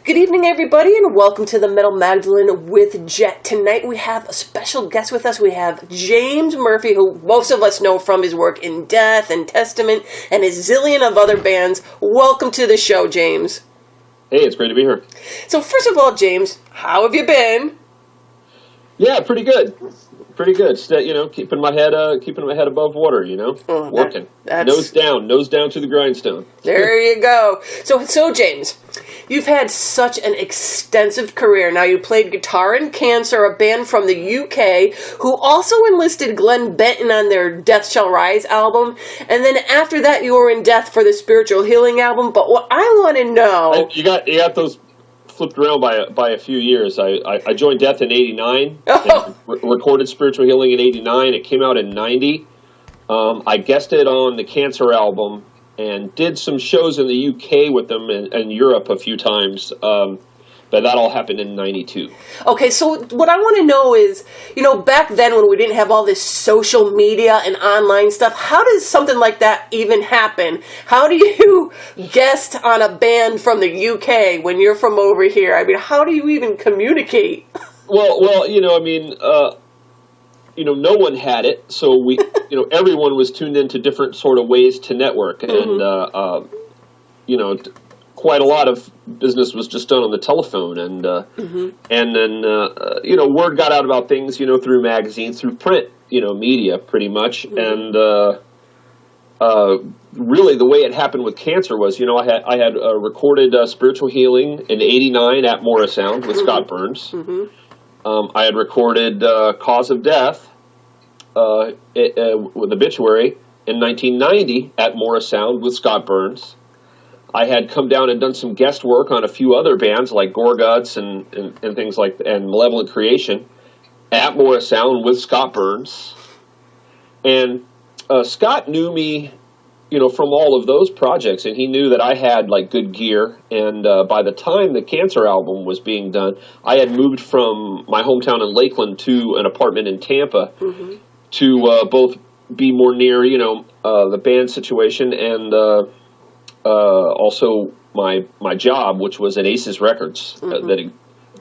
Good evening, everybody, and welcome to the Metal Magdalene with Jet. Tonight we have a special guest with us. We have James Murphy, who most of us know from his work in Death and Testament and a zillion of other bands. Welcome to the show, James. Hey, it's great to be here. So first of all, James, how have you been? Yeah, pretty good. Pretty good. Keeping my head above water. Working. Nose down to the grindstone. There you go. So James, you've had such an extensive career. Now, you played guitar in Cancer, a band from the UK, who also enlisted Glenn Benton on their Death Shall Rise album. And then after that, you were in Death for the Spiritual Healing album. But what I want to know... You got those flipped around by a few years. I joined Death in 89, recorded Spiritual Healing in 89. It came out in 90. I guested on the Cancer album and did some shows in the UK with them and Europe a few times, but that all happened in 92. Okay, so what I want to know is, back then when we didn't have all this social media and online stuff, how does something like that even happen? How do you guest on a band from the UK when you're from over here? I mean, how do you even communicate? Well, no one had it, so everyone was tuned into different sort of ways to network, and quite a lot of business was just done on the telephone, and then word got out about things, through magazines, through print, media, pretty much, and really the way it happened with Cancer was, I had recorded Spiritual Healing in '89 at Morrisound with Scott Burns. I had recorded Cause of Death with Obituary in 1990 at Morrisound with Scott Burns. I had come down and done some guest work on a few other bands like Gorguts and things like and Malevolent Creation at Morrisound with Scott Burns. And Scott knew me, from all of those projects, and he knew that I had good gear. And by the time the Cancer album was being done, I had moved from my hometown in Lakeland to an apartment in Tampa to both be more near, the band situation and also my job, which was at Aces Records,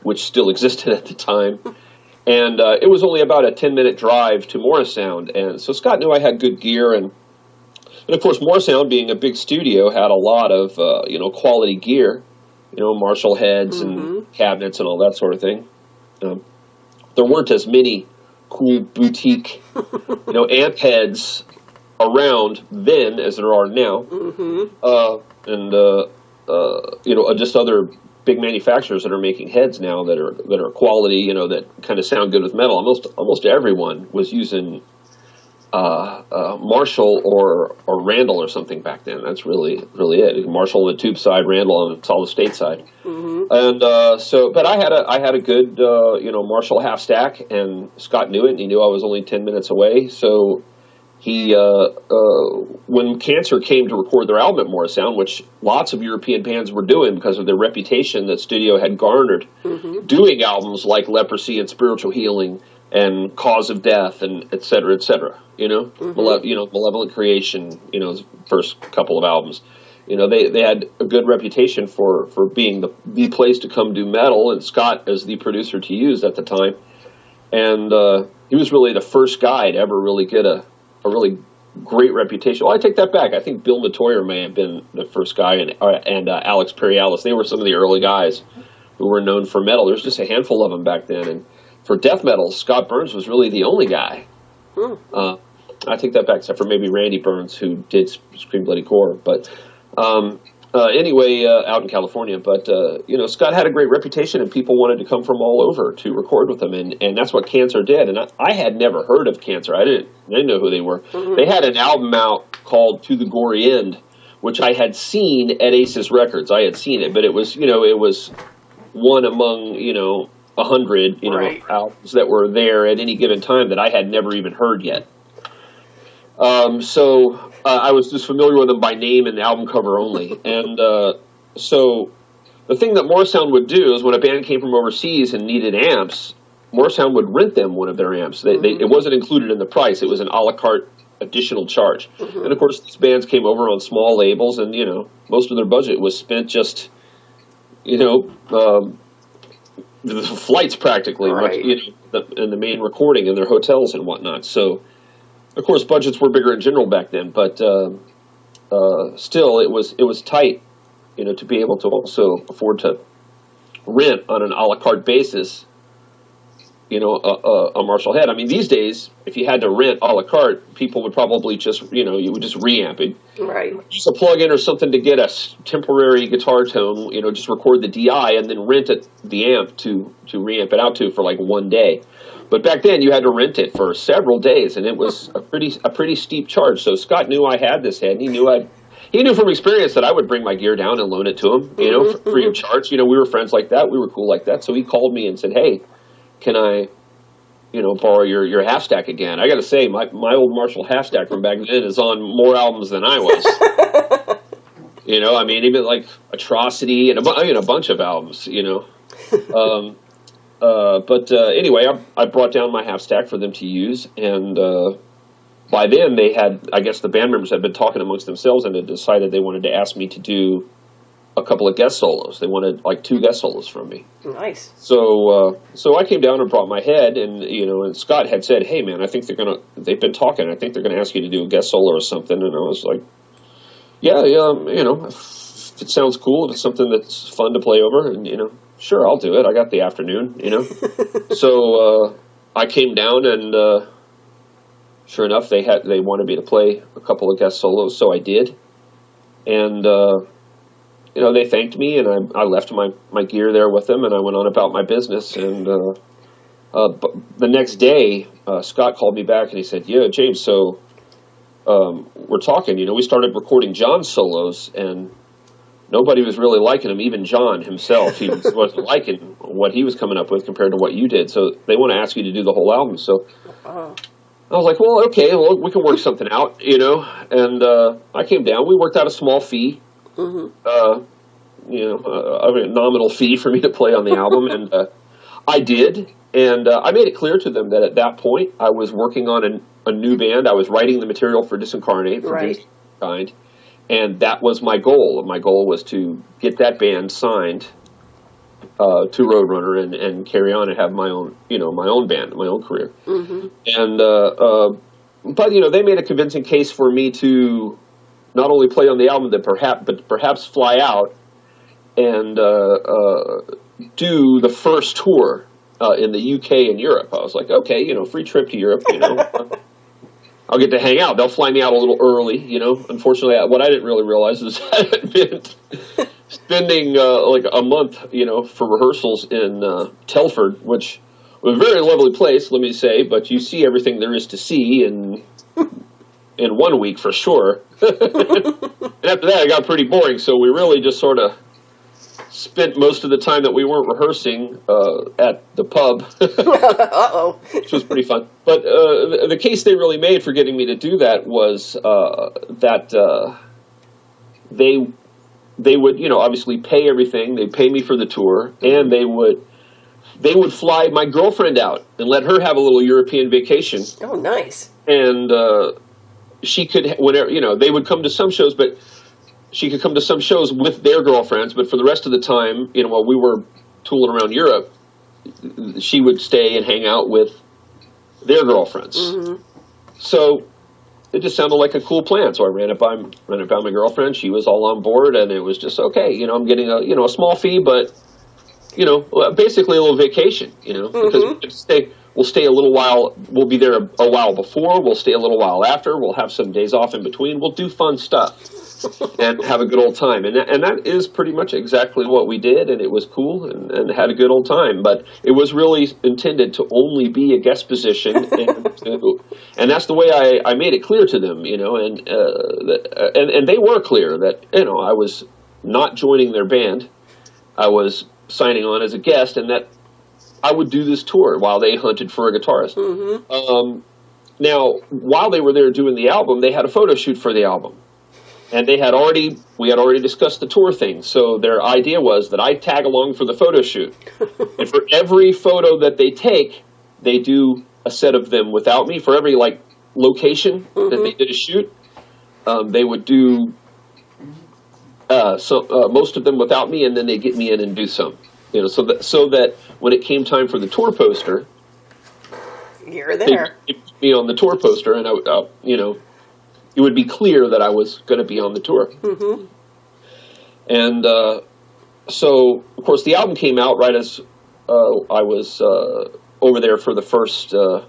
which still existed at the time. And it was only about a 10-minute drive to Morrisound. And so Scott knew I had good gear. And of course, Morrisound, being a big studio, had a lot of, quality gear, Marshall heads and cabinets and all that sort of thing. There weren't as many cool boutique, amp heads around then as there are now, just other big manufacturers that are making heads now that are quality, that kind of sound good with metal. Almost everyone was using Marshall or Randall or something back then. That's really it. Marshall on the tube side, Randall on the solid state side. And but I had a good Marshall half stack, and Scott knew it, and he knew I was only 10 minutes away. So he when Cancer came to record their album at Morrisound, which lots of European bands were doing because of their reputation that studio had garnered, doing albums like Leprosy and Spiritual Healing and Cause of Death and et cetera, Malevolent Creation, first couple of albums. They had a good reputation for being the place to come do metal, and Scott as the producer to use at the time. And he was really the first guy to ever really get a really great reputation. Well, I take that back. I think Bill Matoyer may have been the first guy, and Alex Perialis. They were some of the early guys who were known for metal. There was just a handful of them back then, and for death metal, Scott Burns was really the only guy. I take that back, except for maybe Randy Burns, who did Scream Bloody Gore. But anyway, out in California. But, Scott had a great reputation, and people wanted to come from all over to record with him. And that's what Cancer did. And I had never heard of Cancer. I didn't know who they were. They had an album out called To the Gory End, which I had seen at Aces Records. I had seen it, but it was one among, 100, albums that were there at any given time that I had never even heard yet. So I was just familiar with them by name and the album cover only. And so the thing that Morrisound would do is when a band came from overseas and needed amps, Morrisound would rent them one of their amps. It wasn't included in the price. It was an a la carte additional charge. And of course, these bands came over on small labels, and most of their budget was spent just the flights practically, Right. and the main recording and their hotels and whatnot. So, of course, budgets were bigger in general back then, but still, it was tight, to be able to also afford to rent on an a la carte basis, a Marshall head. I mean, these days, if you had to rent a la carte, people would probably just, you would just reamp it. Right. Use a plug-in or something to get a temporary guitar tone, just record the DI and then rent the amp to reamp it out to for like one day. But back then, you had to rent it for several days, and it was a pretty steep charge. So Scott knew I had this head, and he knew from experience that I would bring my gear down and loan it to him, for free of charge. We were friends like that. We were cool like that. So he called me and said, "Hey, can I, borrow your half stack again?" I got to say, my old Marshall half stack from back then is on more albums than I was. I mean, even like Atrocity and a bunch of albums. But anyway, I brought down my half stack for them to use, and by then they had, I guess the band members had been talking amongst themselves and had decided they wanted to ask me to do a couple of guest solos. They wanted like 2 guest solos from me. Nice. So I came down and brought my head, and Scott had said, "Hey man, I think they've been talking. I think they're gonna ask you to do a guest solo or something." And I was like, yeah, if it sounds cool, if it's something that's fun to play over, and sure, I'll do it. I got the afternoon, So I came down, and sure enough, they wanted me to play a couple of guest solos, so I did. And they thanked me, and I left my gear there with them, and I went on about my business. And but the next day, Scott called me back, and he said, "Yeah, James, so we're talking. We started recording John's solos, and nobody was really liking him, even John himself. He wasn't liking what he was coming up with compared to what you did. So they want to ask you to do the whole album." So I was like, "Well, okay, we can work something out, And I came down. We worked out a small fee, a nominal fee for me to play on the album, and I did. And I made it clear to them that at that point I was working on a new band. I was writing the material for Disincarnate, for Right. Kind. And that was my goal. My goal was to get that band signed to Roadrunner and carry on and have my own, my own band, my own career. And but they made a convincing case for me to not only play on the album, but perhaps fly out and do the first tour in the UK and Europe. I was like, okay, free trip to Europe, I'll get to hang out. They'll fly me out a little early, Unfortunately, what I didn't really realize is that it meant spending like a month, for rehearsals in Telford, which was a very lovely place, let me say, but you see everything there is to see in 1 week for sure. And after that, it got pretty boring, so we really just sort of spent most of the time that we weren't rehearsing at the pub, which was pretty fun. But the case they really made for getting me to do that was that they would, obviously pay everything. They'd pay me for the tour, and they would fly my girlfriend out and let her have a little European vacation. Oh, nice. And she could, whenever, they would come to some shows, but she could come to some shows with their girlfriends, but for the rest of the time, while we were tooling around Europe, she would stay and hang out with their girlfriends. So it just sounded like a cool plan. So I ran it by my girlfriend. She was all on board, and it was just okay. I'm getting a small fee, but basically a little vacation. Because we'll stay a little while. We'll be there a while before. We'll stay a little while after. We'll have some days off in between. We'll do fun stuff and have a good old time. And that is pretty much exactly what we did, and it was cool and had a good old time. But it was really intended to only be a guest position, and that's the way I made it clear to them, and they were clear that, I was not joining their band. I was signing on as a guest, and that I would do this tour while they hunted for a guitarist. Now, while they were there doing the album, they had a photo shoot for the album. And we had already discussed the tour thing, so their idea was that I tag along for the photo shoot. And for every photo that they take, they do a set of them without me. For every, location that they did a shoot, they would do most of them without me, and then they get me in and do some. So that when it came time for the tour poster, you're there. They put me on the tour poster, and it would be clear that I was going to be on the tour. Mm-hmm. And so, of course, the album came out right as I was over there for the first tour.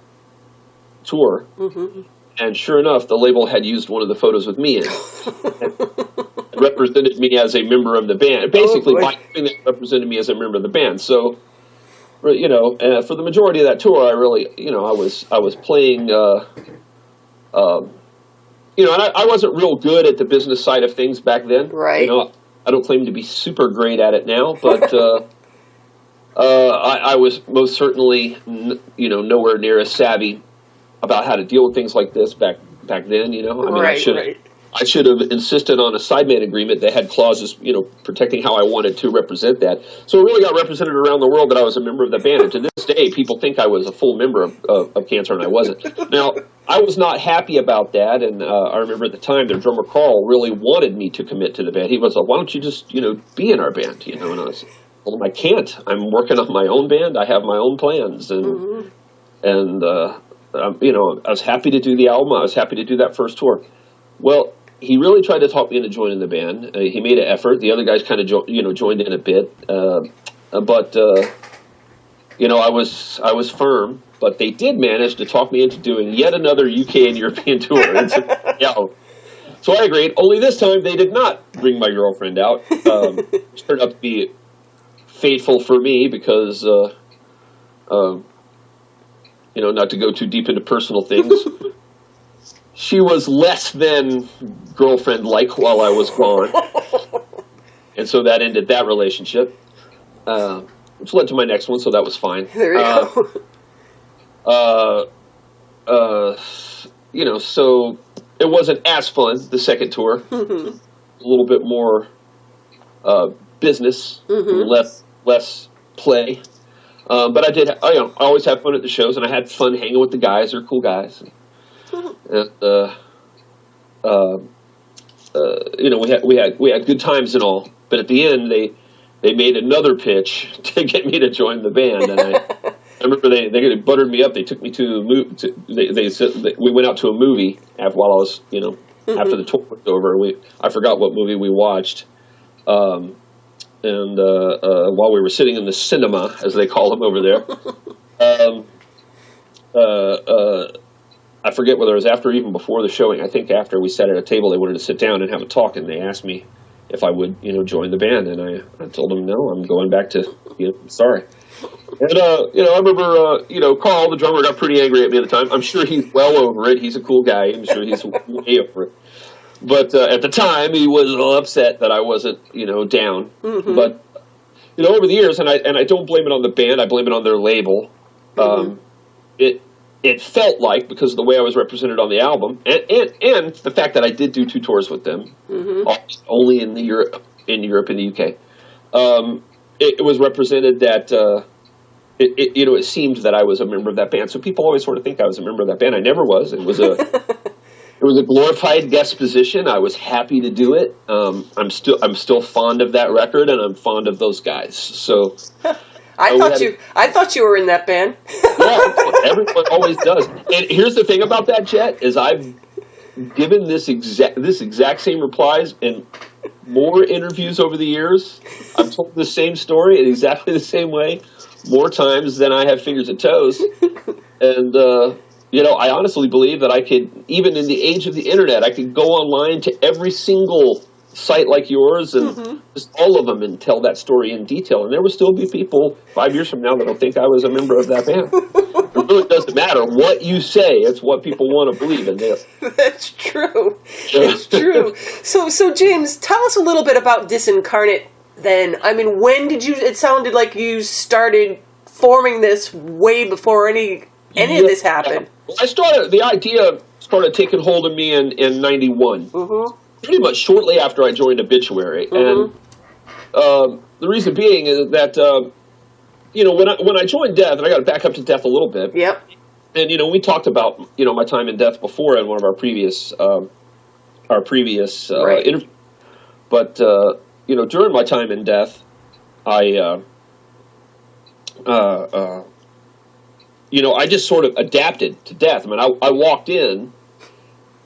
Mm-hmm. And sure enough, the label had used one of the photos with me in it. It represented me as a member of the band. Basically, my thing that represented me as a member of the band. So, for the majority of that tour, I really, I was playing, and I wasn't real good at the business side of things back then. Right. I don't claim to be super great at it now, but I was most certainly, nowhere near as savvy about how to deal with things like this back then. I should have insisted on a sideman agreement that had clauses, protecting how I wanted to represent that. So it really got represented around the world that I was a member of the band. And to this day, people think I was a full member of Cancer, and I wasn't. Now, I was not happy about that, and I remember at the time, their drummer Carl really wanted me to commit to the band. He was like, "Why don't you just, be in our band?" And I was, "Well, I can't. I'm working on my own band. I have my own plans." And I was happy to do the album. I was happy to do that first tour. Well, he really tried to talk me into joining the band. He made an effort. The other guys kind of joined in a bit, but I was firm. But they did manage to talk me into doing yet another UK and European tour. So I agreed. Only this time they did not bring my girlfriend out. It turned out to be fateful for me because, not to go too deep into personal things. She was less than girlfriend-like while I was gone. And so that ended that relationship, which led to my next one, so that was fine. There you go. So it wasn't as fun, the second tour. Mm-hmm. A little bit more business, less play. But I always have fun at the shows, and I had fun hanging with the guys. They're cool guys. And, we had good times and all, but at the end they made another pitch to get me to join the band, and I remember they buttered me up. They took me to they said we went out to a movie while I was after the tour was over. I forgot what movie we watched, and while we were sitting in the cinema, as they call them over there. I forget whether it was after or even before the showing. I think after we sat at a table, they wanted to sit down and have a talk, and they asked me if I would, join the band, and I told them no, I'm going back to, sorry. And I remember, Carl, the drummer, got pretty angry at me at the time. I'm sure he's well over it. He's a cool guy. I'm sure he's way over it. But at the time, he was a little upset that I wasn't, down. Mm-hmm. But over the years, and I don't blame it on the band. I blame it on their label. It felt like, because of the way I was represented on the album, and the fact that I did do 2 tours with them, only in Europe and the UK, it was represented that it seemed that I was a member of that band. So people always sort of think I was a member of that band. I never was. It was a glorified guest position. I was happy to do it. I'm still fond of that record, and I'm fond of those guys. So. I thought you were in that band. Yeah, everyone always does. And here's the thing about that, Jet, is I've given this exact same replies in more interviews over the years. I've told the same story in exactly the same way more times than I have fingers and toes. And I honestly believe that I could, even in the age of the internet, I could go online to every single site like yours and just all of them and tell that story in detail, and there will still be people 5 years from now that don't think I was a member of that band. It really doesn't matter what you say; it's what people want to believe in. That's true. It's true. So James, tell us a little bit about Disincarnate. Then, I mean, when did you? It sounded like you started forming this way before any of this happened. Well, the idea started taking hold of me in '91. Mm-hmm. Pretty much shortly after I joined Obituary. And the reason being is that, when I joined Death, and I got to back up to Death a little bit. Yep. And, we talked about, my time in Death before in one of our previous right. interviews. But during my time in Death, I I just sort of adapted to Death. I mean, I walked in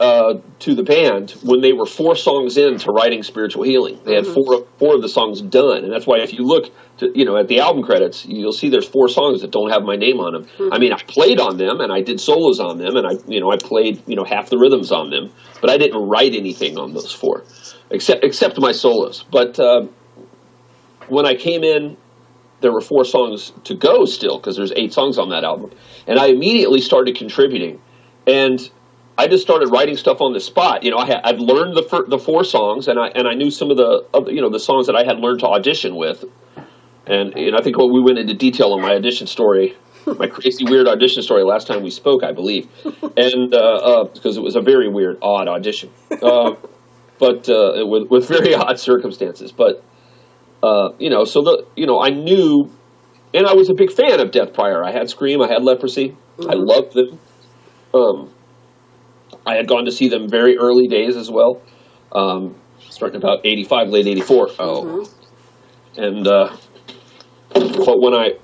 to the band when they were 4 songs into writing Spiritual Healing. They had four of the songs done, and that's why if you look at the album credits, you'll see there's 4 songs that don't have my name on them. I mean, I played on them and I did solos on them, and I played half the rhythms on them, but I didn't write anything on those 4, except my solos. But when I came in, there were 4 songs to go still, because there's 8 songs on that album, and I immediately started contributing, and I just started writing stuff on the spot. I'd learned the 4 songs, and I knew some of the songs that I had learned to audition with, and I think we went into detail on my audition story, my crazy weird audition story last time we spoke, I believe, and because it was a very weird, odd audition, but with very odd circumstances. But I knew, and I was a big fan of Death prior. I had Scream, I had Leprosy, I loved them. I had gone to see them very early days as well, starting about 85, late 84. And but when I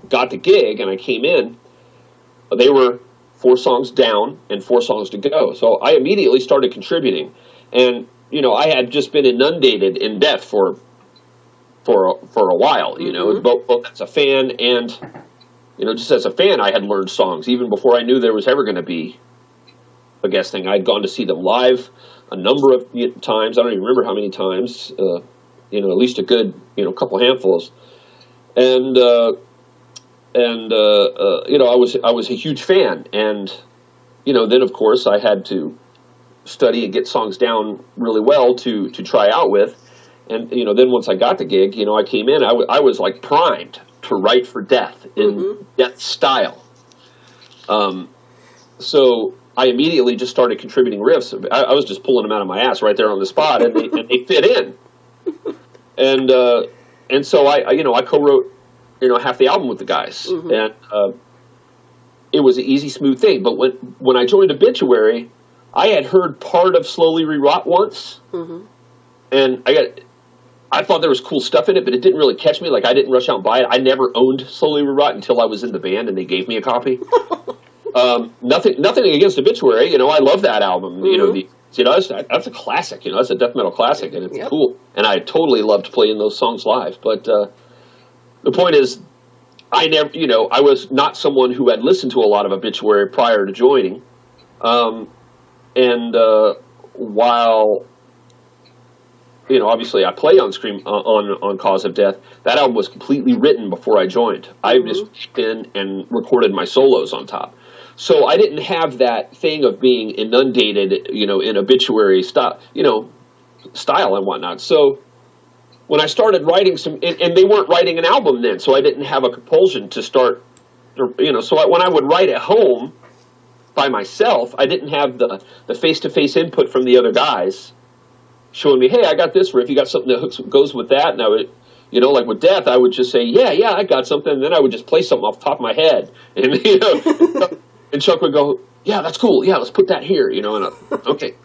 got the gig and I came in, they were 4 songs down and 4 songs to go. So I immediately started contributing, and I had just been inundated in Death for a while. Both as a fan and just as a fan, I had learned songs even before I knew there was ever going to be a guest thing. I'd gone to see them live a number of times. I don't even remember how many times. At least a good couple handfuls. And I was a huge fan. And then of course I had to study and get songs down really well to try out with. And then once I got the gig, I came in. I was like primed to write for Death in Death style. So I immediately just started contributing riffs. I was just pulling them out of my ass right there on the spot, and they fit in. And so I co-wrote half the album with the guys, and it was an easy, smooth thing. But when I joined Obituary, I had heard part of Slowly Rerot once, and I thought there was cool stuff in it, but it didn't really catch me. Like, I didn't rush out and buy it. I never owned Slowly Rerot until I was in the band and they gave me a copy. Nothing against Obituary. I love that album. That's a classic. That's a death metal classic, and it's cool. And I totally loved playing those songs live. But the point is, I was not someone who had listened to a lot of Obituary prior to joining. While obviously I play on Scream on Cause of Death, that album was completely written before I joined. I just went in and recorded my solos on top. So I didn't have that thing of being inundated, in Obituary style and whatnot. So when I started writing and they weren't writing an album then, so I didn't have a compulsion to start, so when I would write at home by myself, I didn't have the face-to-face input from the other guys showing me, hey, I got this riff, you got something that goes with that, and I would, like with Death, I would just say, yeah, I got something, and then I would just play something off the top of my head, and and Chuck would go, yeah, that's cool, yeah, let's put that here, and okay,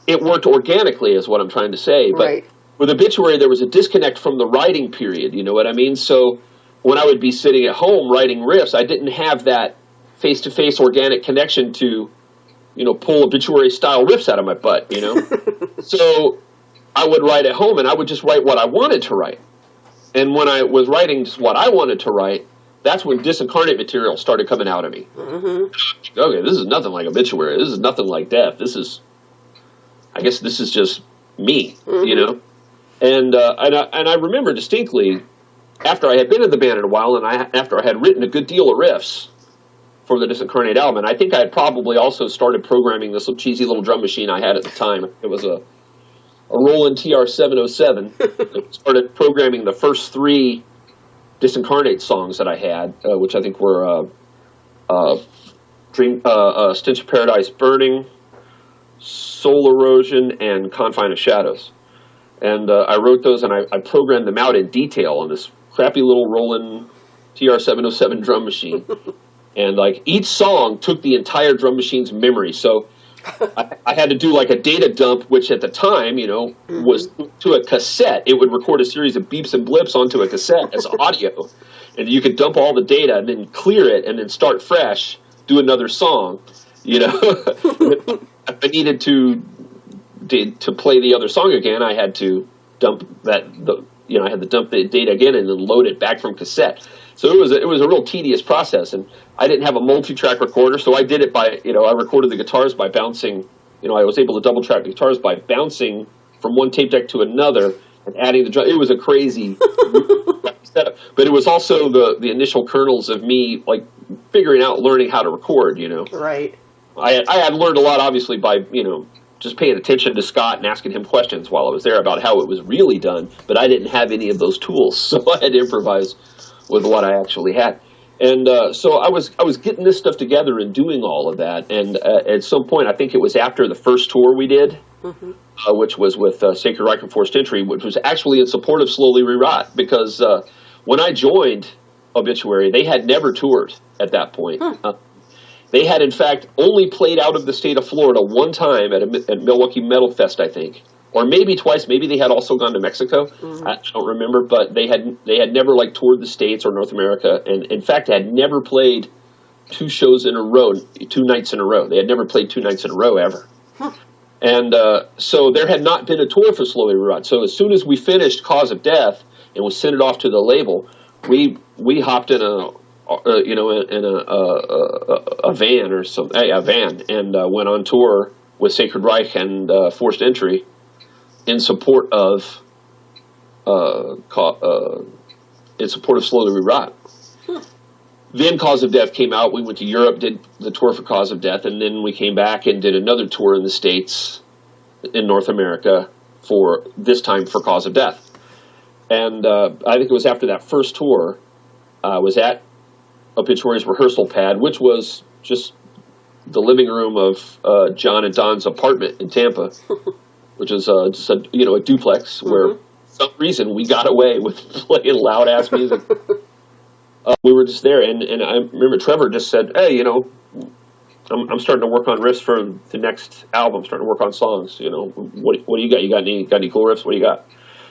it worked organically is what I'm trying to say, but with Obituary, there was a disconnect from the writing period, you know what I mean? So when I would be sitting at home writing riffs, I didn't have that face-to-face organic connection to pull Obituary style riffs out of my butt, So I would write at home and I would just write what I wanted to write. And when I was writing just what I wanted to write, that's when Disincarnate material started coming out of me. Okay, this is nothing like Obituary. This is nothing like Death. I guess this is just me, And I remember distinctly, after I had been in the band in a while and after I had written a good deal of riffs for the Disincarnate album, and I think I had probably also started programming this cheesy little drum machine I had at the time. It was a Roland TR-707. I started programming the first 3 Disincarnate songs that I had, which I think were Stench of Paradise Burning, Soul Erosion, and Confine of Shadows. And I wrote those and I programmed them out in detail on this crappy little Roland TR-707 drum machine. And each song took the entire drum machine's memory. So I had to do like a data dump, which at the time, was to a cassette. It would record a series of beeps and blips onto a cassette as audio. And you could dump all the data and then clear it and then start fresh, do another song, If I needed to play the other song again, I had to dump I had to dump the data again and then load it back from cassette. So it was a real tedious process, and I didn't have a multi-track recorder, so I did it by, I recorded the guitars by bouncing, I was able to double-track the guitars by bouncing from one tape deck to another and adding the drum. It was a crazy setup, but it was also the initial kernels of me, like, figuring out, learning how to record, Right. I had learned a lot, obviously, by, just paying attention to Scott and asking him questions while I was there about how it was really done, but I didn't have any of those tools, so I had to improvise with what I actually had. And so I was getting this stuff together and doing all of that, and at some point, I think it was after the first tour we did, which was with Sacred Reich and Forced Entry, which was actually in support of Slowly Rewrought, because when I joined Obituary, they had never toured at that point. They had, in fact, only played out of the state of Florida one time at Milwaukee Metal Fest, I think, or maybe twice. Maybe they had also gone to Mexico. I don't remember, but they had never toured the States or North America, and in fact, had never played 2 shows in a row, 2 nights in a row. They had never played 2 nights in a row ever, and so there had not been a tour for Slowly Rewrought. So as soon as we finished Cause of Death and we sent it off to the label, we hopped in a van or something, a van, and went on tour with Sacred Reich and Forced Entry in support of Slowly Rewrought. Then Cause of Death came out. We went to Europe, did the tour for Cause of Death, and then we came back and did another tour in the States, in North America, for this time for Cause of Death. And I think it was after that first tour, I was at Obituary's rehearsal pad, which was just the living room of John and Don's apartment in Tampa, which is just a duplex where for some reason we got away with playing loud ass music. We were just there, and I remember Trevor just said, "Hey, I'm starting to work on riffs for the next album. Starting to work on songs. What do you got? You got any cool riffs? What do you got?"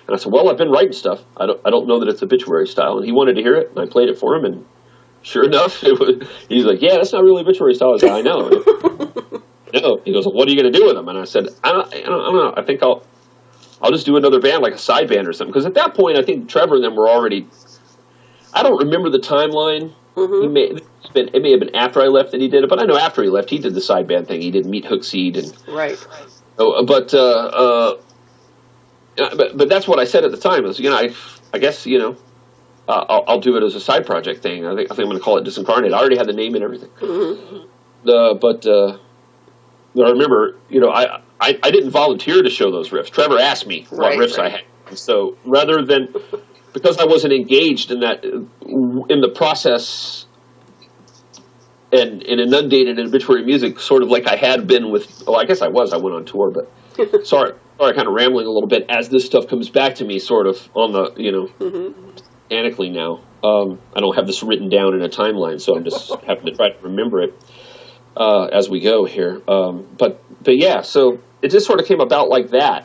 And I said, "Well, I've been writing stuff. I don't know that it's Obituary style." And he wanted to hear it, and I played it for him, and sure enough, he's like, "Yeah, that's not really Obituary style." I said, "I know." No. He goes, "Well, what are you going to do with them?" And I said, I don't know. I think I'll just do another band, like a side band or something." Because at that point, I think Trevor and them were already. I don't remember the timeline. It may have been after I left that he did it, but I know after he left, he did the side band thing. He did Meat Hook Seed and right. But that's what I said at the time. Is I guess I'll do it as a side project thing. I think I'm going to call it Disincarnate. I already had the name and everything. But I remember, I didn't volunteer to show those riffs. Trevor asked me what riffs I had. So rather than, because I wasn't engaged in the process and inundated in Obituary music, sort of like I had been with, I guess I was. I went on tour, but sorry, kind of rambling a little bit as this stuff comes back to me, sort of on the, mechanically now. I don't have this written down in a timeline, so I'm just having to try to remember it as we go here. But yeah, so it just sort of came about like that.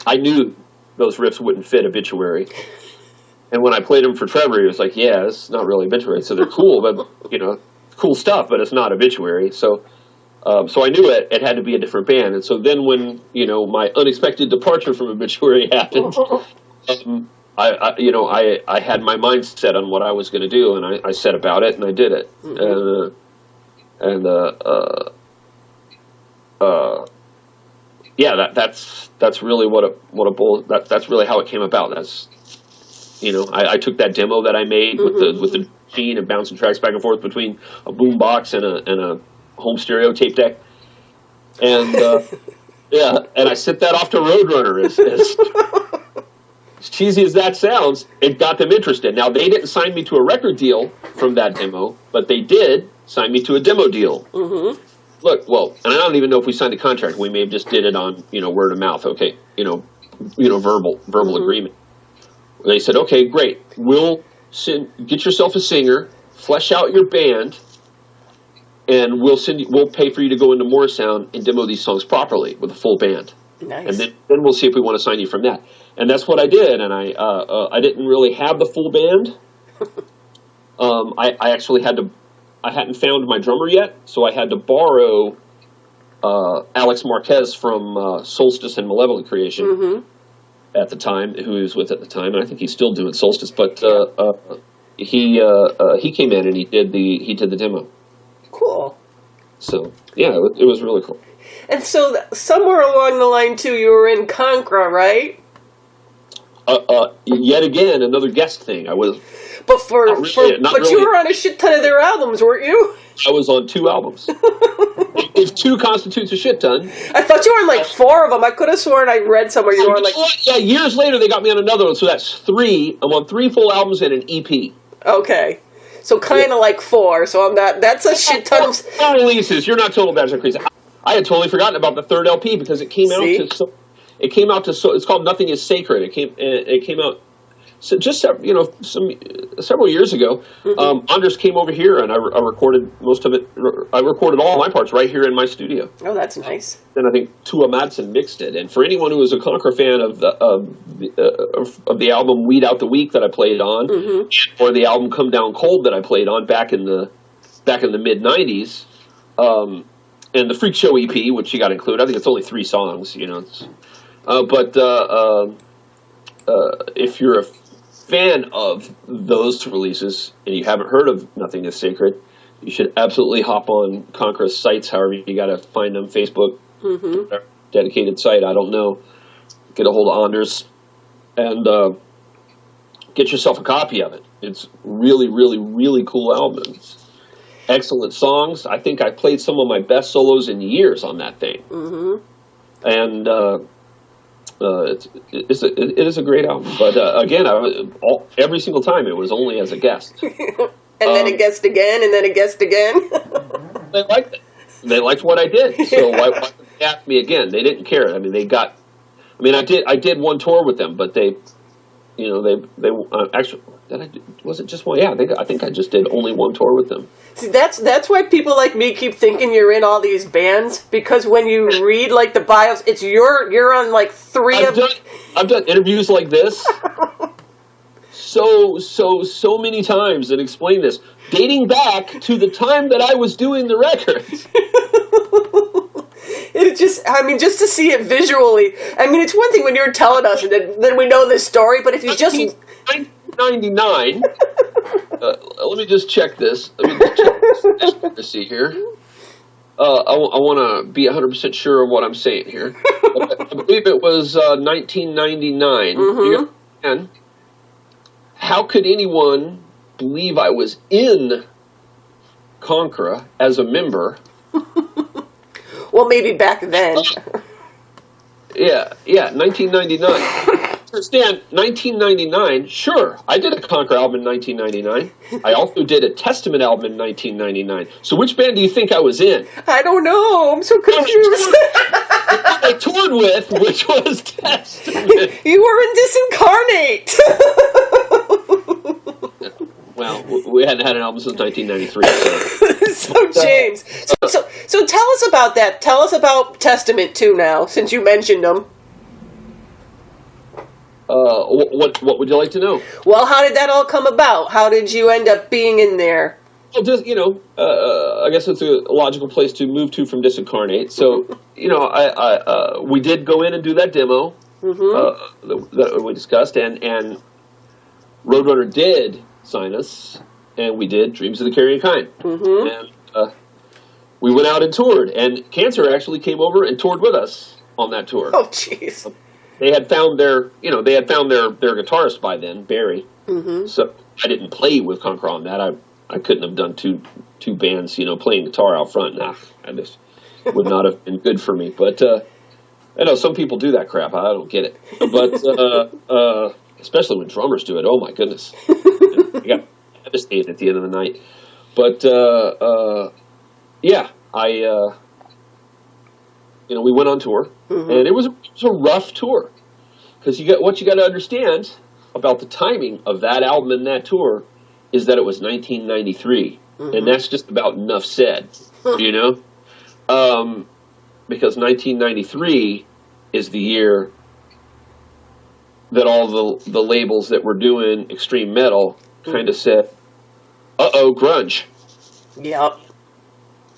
I knew those riffs wouldn't fit Obituary, and when I played them for Trevor, he was like, "Yeah, it's not really Obituary." So they're cool, but cool stuff, but it's not Obituary. So I knew it had to be a different band. And so then when my unexpected departure from Obituary happened. I had my mind set on what I was going to do, and I set about it, and I did it. That's really that's really how it came about. That's I took that demo that I made with the machine and bouncing tracks back and forth between a boom box and a home stereo tape deck, and and I sent that off to Roadrunner as cheesy as that sounds, it got them interested. Now, they didn't sign me to a record deal from that demo, but they did sign me to a demo deal. Look, well, and I don't even know if we signed a contract. We may have just did it on, word of mouth. Okay, verbal agreement. They said, "Okay, great. We'll get yourself a singer, flesh out your band, and we'll pay for you to go into Morrisound and demo these songs properly with a full band. Nice. And then we'll see if we want to sign you from that. And that's what I did. And I didn't really have the full band. I actually I hadn't found my drummer yet, so I had to borrow Alex Marquez from Solstice and Malevolent Creation at the time, who he was with at the time, and I think he's still doing Solstice. But he came in and he did the demo. Cool. So yeah, it was really cool. And so somewhere along the line too, you were in Konkhra, right? Yet again, another guest thing. I was. But you were on a shit ton of their albums, weren't you? I was on 2 albums. If 2 constitutes a shit ton. I thought you were on like 4 of them. I could have sworn I read somewhere you were on like. Yeah, years later they got me on another one, so that's 3. I'm on 3 full albums and an EP. Okay. So kind of like 4. So I'm not. That's a shit ton of 4 releases. You're not total bad crazy. I had totally forgotten about the 3rd LP because it came out to. It came out to. It's called Nothing Is Sacred. It came out. So just several years ago, Anders came over here and I recorded most of it. I recorded all my parts right here in my studio. Oh, that's nice. And I think Tua Madsen mixed it. And for anyone who was a Konkhra fan of the album Weed Out the Week that I played on, or the album Come Down Cold that I played on back in the mid '90s, and the Freak Show EP, which you got to include. I think it's only 3 songs, but if you're a fan of those releases and you haven't heard of Nothing Is Sacred, you should absolutely hop on Konkhra's sites. However, you got to find them, Facebook, dedicated site. I don't know. Get a hold of Anders and get yourself a copy of it. It's really, really, really cool albums. Excellent songs. I think I played some of my best solos in years on that thing. And it is a great album. But again, every single time it was only as a guest. And then a guest again, and then a guest again. They liked it. They liked what I did. So why would they ask me again? They didn't care. I mean, I did 1 tour with them, but they actually. Was it just one? Yeah, I think I just did only 1 tour with them. See, that's why people like me keep thinking you're in all these bands, because when you read like the bios, it's you're on like 3 of them. I've done interviews like this so many times and explained this, dating back to the time that I was doing the records. It just to see it visually. I mean, it's one thing when you're telling us and then we know this story, but if you just 1999. Let me just check this. Let me just check this to see here. I want to be 100% sure of what I'm saying here. I believe it was 1999. And how could anyone believe I was in Konkhra as a member? Well, maybe back then. Yeah, 1999. Understand, 1999, sure, I did a Konkhra album in 1999. I also did a Testament album in 1999. So which band do you think I was in? I don't know. I'm so confused. I toured with, which was Testament. You were in Disincarnate. Well, we hadn't had an album since 1993. So James, so tell us about that. Tell us about Testament too now, since you mentioned them. What would you like to know? Well, how did that all come about? How did you end up being in there? Well, just, I guess it's a logical place to move to from Disincarnate. So, we did go in and do that demo that we discussed, and Roadrunner did sign us, and we did Dreams of the Carrion Kind. And we went out and toured, and Cancer actually came over and toured with us on that tour. Oh, jeez. They had found their guitarist by then, Barry. So I didn't play with Konkhra on that. I couldn't have done two bands, playing guitar out front. Nah, I just would not have been good for me. But I know some people do that crap. I don't get it. But especially when drummers do it. Oh my goodness, I got devastated at the end of the night. But we went on tour, and it was a rough tour, because what you got to understand about the timing of that album and that tour is that it was 1993, and that's just about enough said, you know? Because 1993 is the year that all the labels that were doing extreme metal kind of said, uh-oh, grunge. Yep.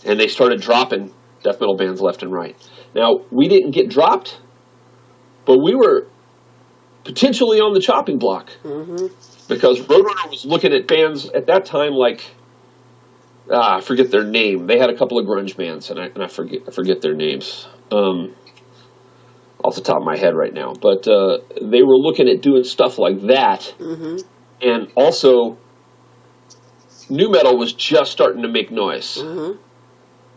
And they started dropping death metal bands left and right. Now, we didn't get dropped, but we were potentially on the chopping block. Because Roadrunner was looking at bands at that time like, I forget their name. They had a couple of grunge bands, and I forget their names off the top of my head right now. But they were looking at doing stuff like that, and also nu metal was just starting to make noise.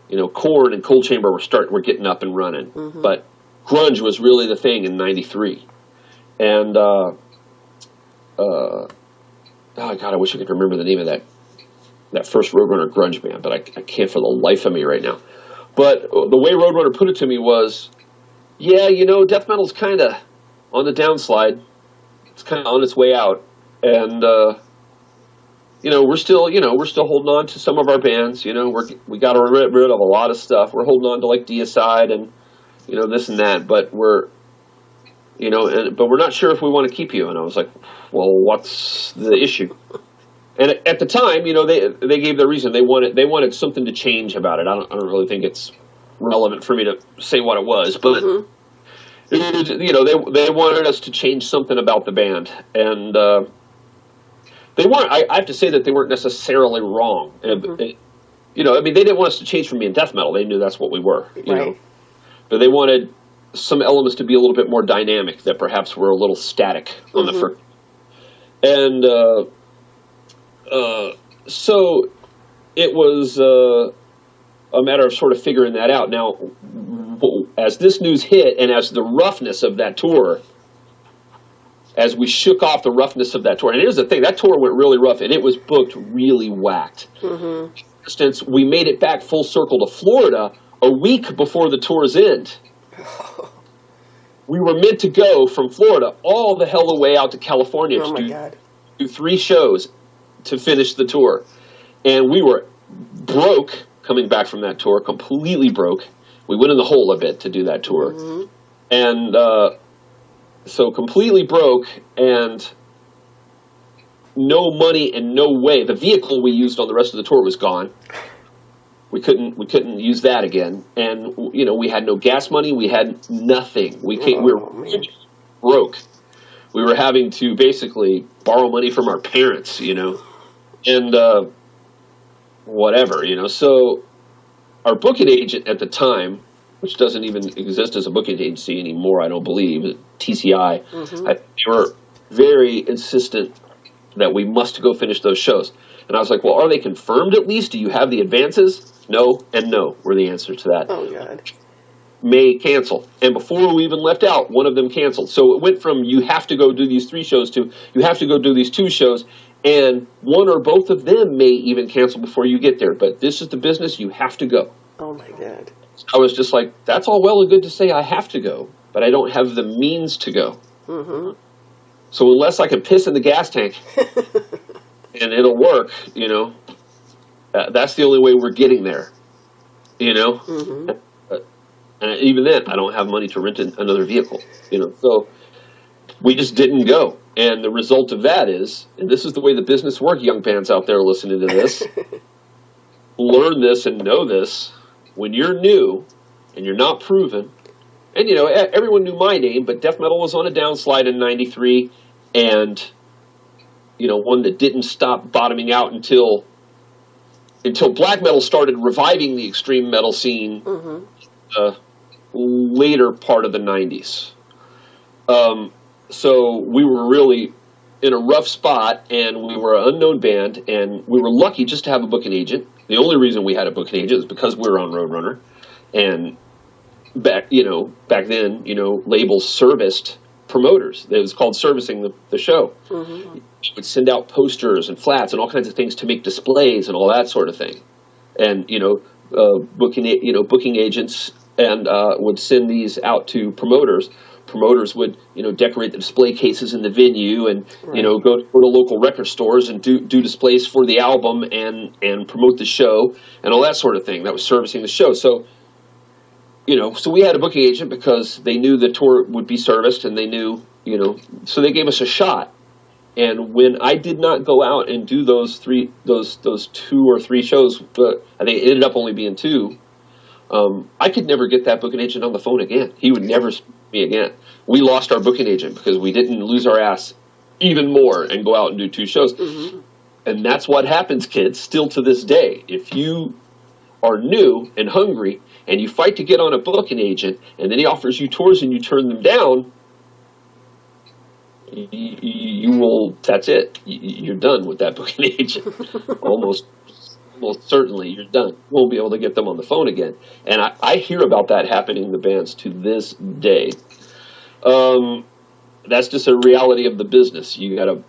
You know, Korn and Cold Chamber were getting up and running, but grunge was really the thing in '93, and oh God, I wish I could remember the name of that first Roadrunner grunge band, but I can't for the life of me right now. But the way Roadrunner put it to me was, yeah, you know, death metal's kind of on the downslide. It's kind of on its way out, and you know, we're still holding on to some of our bands. You know, we got rid of a lot of stuff. We're holding on to like Deicide and, you know, this and that, but we're not sure if we want to keep you. And I was like, well, what's the issue? And at the time, you know, they gave their reason. They wanted something to change about it. I don't really think it's relevant for me to say what it was, but you know, they wanted us to change something about the band, and they weren't. I have to say that they weren't necessarily wrong. You know, I mean, they didn't want us to change from being death metal. They knew that's what we were. You know, but they wanted some elements to be a little bit more dynamic that perhaps were a little static on the first. And so it was a matter of sort of figuring that out. Now, as this news hit, and as the roughness of that tour, as we shook off the roughness of that tour, and here's the thing, that tour went really rough, and it was booked really whacked. For instance, we made it back full circle to Florida a week before the tour's end. We were meant to go from Florida all the hell the way out to California to do 3 shows to finish the tour. And we were broke coming back from that tour, completely broke. We went in the hole a bit to do that tour. And so completely broke, and no money and no way. The vehicle we used on the rest of the tour was gone. We couldn't use that again. And, you know, we had no gas money. We had nothing. We were broke. We were having to basically borrow money from our parents, you know, and whatever, you know. So our booking agent at the time, which doesn't even exist as a booking agency anymore, I don't believe, TCI, they were very insistent that we must go finish those shows. And I was like, well, are they confirmed at least? Do you have the advances? No and no were the answers to that. Oh, God. May cancel. And before we even left out, one of them canceled. So it went from you have to go do these 3 shows to you have to go do these 2 shows, and one or both of them may even cancel before you get there. But this is the business. You have to go. Oh, my God. I was just like, that's all well and good to say I have to go, but I don't have the means to go. So unless I can piss in the gas tank and it'll work, you know, that's the only way we're getting there, you know. And even then, I don't have money to rent another vehicle, you know. So we just didn't go. And the result of that is, and this is the way the business works, young bands out there listening to this, learn this and know this. When you're new and you're not proven, and, you know, everyone knew my name, but death metal was on a downslide in '93, and, you know, one that didn't stop bottoming out until black metal started reviving the extreme metal scene later part of the 90s. So we were really in a rough spot, and we were an unknown band, and we were lucky just to have a booking agent. The only reason we had a booking agent is because we were on Roadrunner, and back then, you know, labels serviced promoters. It was called servicing the show. You would send out posters and flats and all kinds of things to make displays and all that sort of thing. And, you know, booking agents and would send these out to promoters promoters would, decorate the display cases in the venue and, go to local record stores and do displays for the album and promote the show and all that sort of thing. That was servicing the show. So, so we had a booking agent because they knew the tour would be serviced and they knew, so they gave us a shot. And when I did not go out and do those 2 or 3 shows, but I think it ended up only being 2, I could never get that booking agent on the phone again. He would never speak to me again. We lost our booking agent because we didn't lose our ass even more and go out and do 2 shows. Mm-hmm. And that's what happens, kids, still to this day. If you are new and hungry and you fight to get on a booking agent and then he offers you tours and you turn them down, you will, that's it. You're done with that booking agent. Almost certainly you're done. You won't be able to get them on the phone again. And I hear about that happening in the bands to this day. That's just a reality of the business. You gotta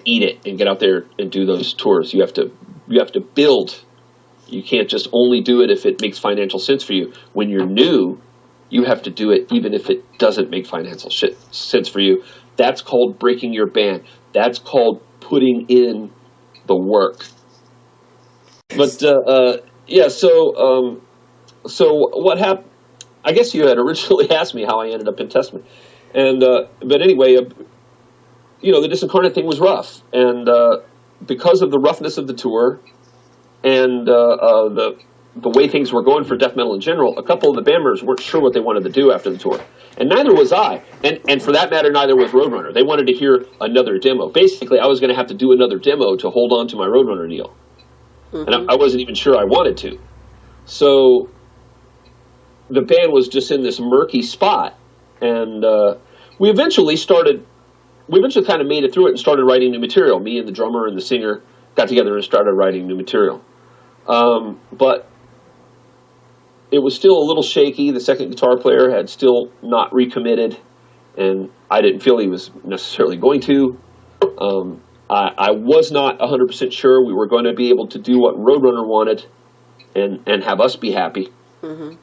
eat it and get out there and do those tours. You have to build. You can't just only do it if it makes financial sense for you. When you're new, you have to do it even if it doesn't make financial sense for you. That's called breaking your band. That's called putting in the work. But so what happened? I guess you had originally asked me how I ended up in Testament, and but anyway, the Disincarnate thing was rough, and because of the roughness of the tour, and the way things were going for death metal in general, a couple of the band members weren't sure what they wanted to do after the tour. And neither was I. And for that matter, neither was Roadrunner. They wanted to hear another demo. Basically, I was going to have to do another demo to hold on to my Roadrunner deal. Mm-hmm. And I wasn't even sure I wanted to. So the band was just in this murky spot. And we eventually kind of made it through it and started writing new material. Me and the drummer and the singer got together and started writing new material. But it was still a little shaky. The second guitar player had still not recommitted, and I didn't feel he was necessarily going to. I was not 100% sure we were going to be able to do what Roadrunner wanted and have us be happy. Mm-hmm.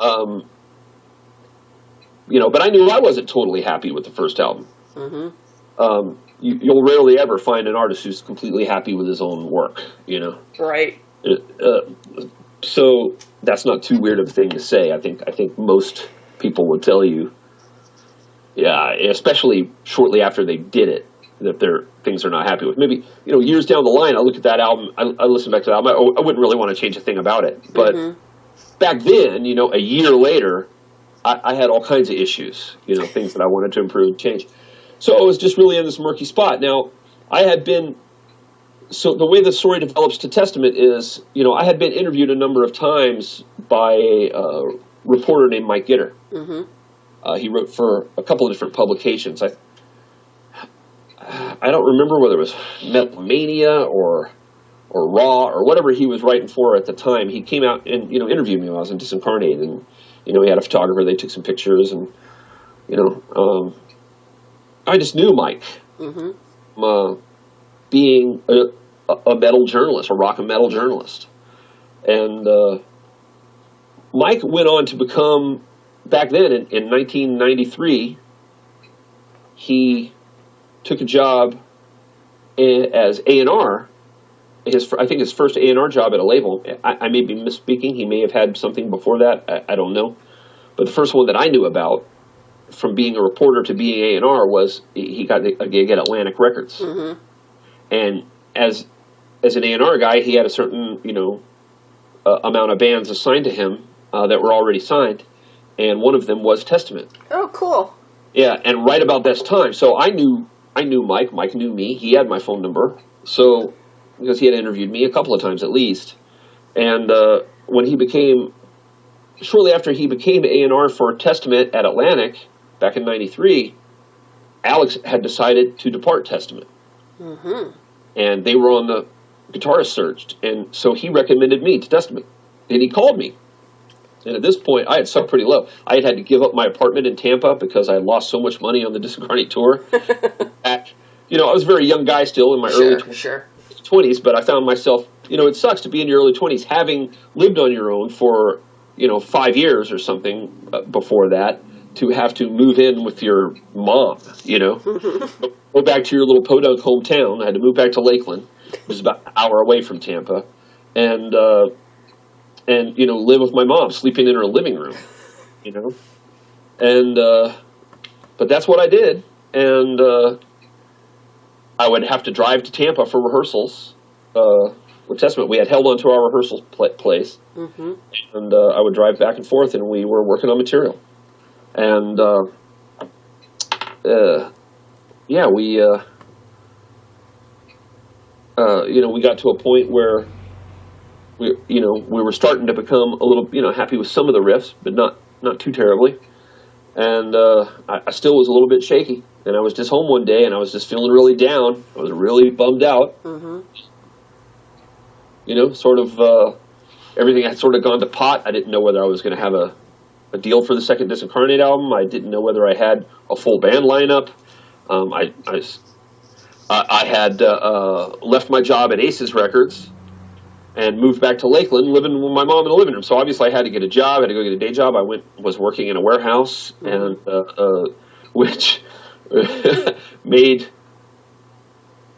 But I knew I wasn't totally happy with the first album. Mm-hmm. You'll rarely ever find an artist who's completely happy with his own work, Right. So that's not too weird of a thing to say. I think most people would tell you, yeah, especially shortly after they did it, that things they're not happy with. Maybe, years down the line, I look at that album, I listen back to that album, I wouldn't really want to change a thing about it. But back then, a year later, I had all kinds of issues, things that I wanted to improve and change. So I was just really in this murky spot. Now, so the way the story develops to Testament is, I had been interviewed a number of times by a reporter named Mike Gitter. Mm-hmm. He wrote for a couple of different publications. I don't remember whether it was Metal Mania or Raw or whatever he was writing for at the time. He came out and interviewed me when I was in Disincarnate, and he had a photographer. They took some pictures, and I just knew Mike. Mm-hmm. Being a metal journalist, a rock and metal journalist. And Mike went on to become, back then in 1993, he took a job as A&R, I think his first A&R job at a label. I may be misspeaking, he may have had something before that, I don't know. But the first one that I knew about, from being a reporter to being A&R, was he got a gig at Atlantic Records. Mm-hmm. And as an A&R guy, he had a certain, amount of bands assigned to him that were already signed, and one of them was Testament. Oh, cool. Yeah, and right about this time, so I knew Mike. Mike knew me. He had my phone number, so because he had interviewed me a couple of times at least. And shortly after he became A&R for Testament at Atlantic back in '93, Alex had decided to depart Testament. Mm-hmm. And they were on the guitarist search, and so he recommended me to Testament. And he called me. And at this point, I had sunk pretty low. I had to give up my apartment in Tampa because I had lost so much money on the Disincarnate tour. I was a very young guy still in my early 20s, but I found myself, it sucks to be in your early 20s, having lived on your own for, 5 years or something before that, to have to move in with your mom, go back to your little podunk hometown. I had to move back to Lakeland, which is about an hour away from Tampa, and live with my mom, sleeping in her living room, and but that's what I did, and I would have to drive to Tampa for rehearsals with Testament. We had held onto our rehearsal place, and I would drive back and forth, and we were working on material. And, we got to a point where we were starting to become a little, happy with some of the riffs, but not too terribly. And, I still was a little bit shaky. And I was just home one day and I was just feeling really down. I was really bummed out. Everything had sort of gone to pot. I didn't know whether I was going to have a deal for the second Disincarnate album. I didn't know whether I had a full band lineup. I had left my job at Aces Records and moved back to Lakeland, living with my mom in the living room. So obviously I had to get a job. I had to go get a day job. I was working in a warehouse, and which made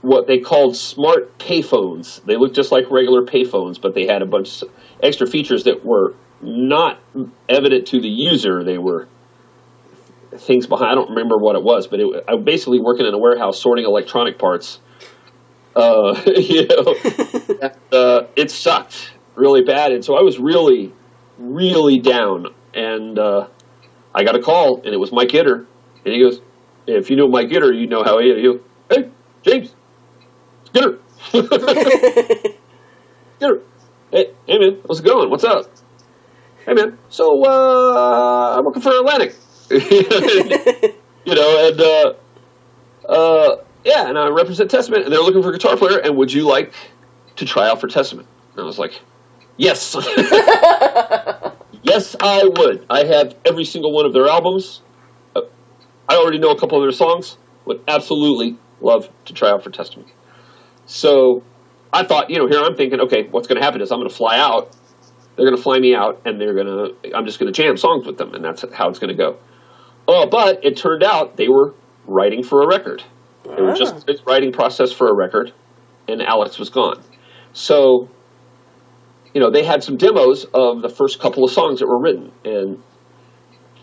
what they called smart payphones. They looked just like regular payphones, but they had a bunch of extra features that were not evident to the user. They were things behind. I don't remember what it was, but I was basically working in a warehouse sorting electronic parts. It sucked really bad, and so I was really, really down. And I got a call, and it was Mike Gitter, and he goes, "If you know Mike Gitter, you know how he is." He goes, "Hey, James, it's Gitter." Gitter. Hey man, how's it going? What's up? Hey man, so I'm working for Atlantic, and I represent Testament, and they're looking for a guitar player, and would you like to try out for Testament? And I was like, yes. Yes, I would. I have every single one of their albums. I already know a couple of their songs. Would absolutely love to try out for Testament. So I thought, here I'm thinking, okay, what's going to happen is I'm going to fly out. They're going to fly me out, and I'm just going to jam songs with them, and that's how it's going to go. But it turned out they were writing for a record. They were just in the writing process for a record, and Alex was gone. So, they had some demos of the first couple of songs that were written, and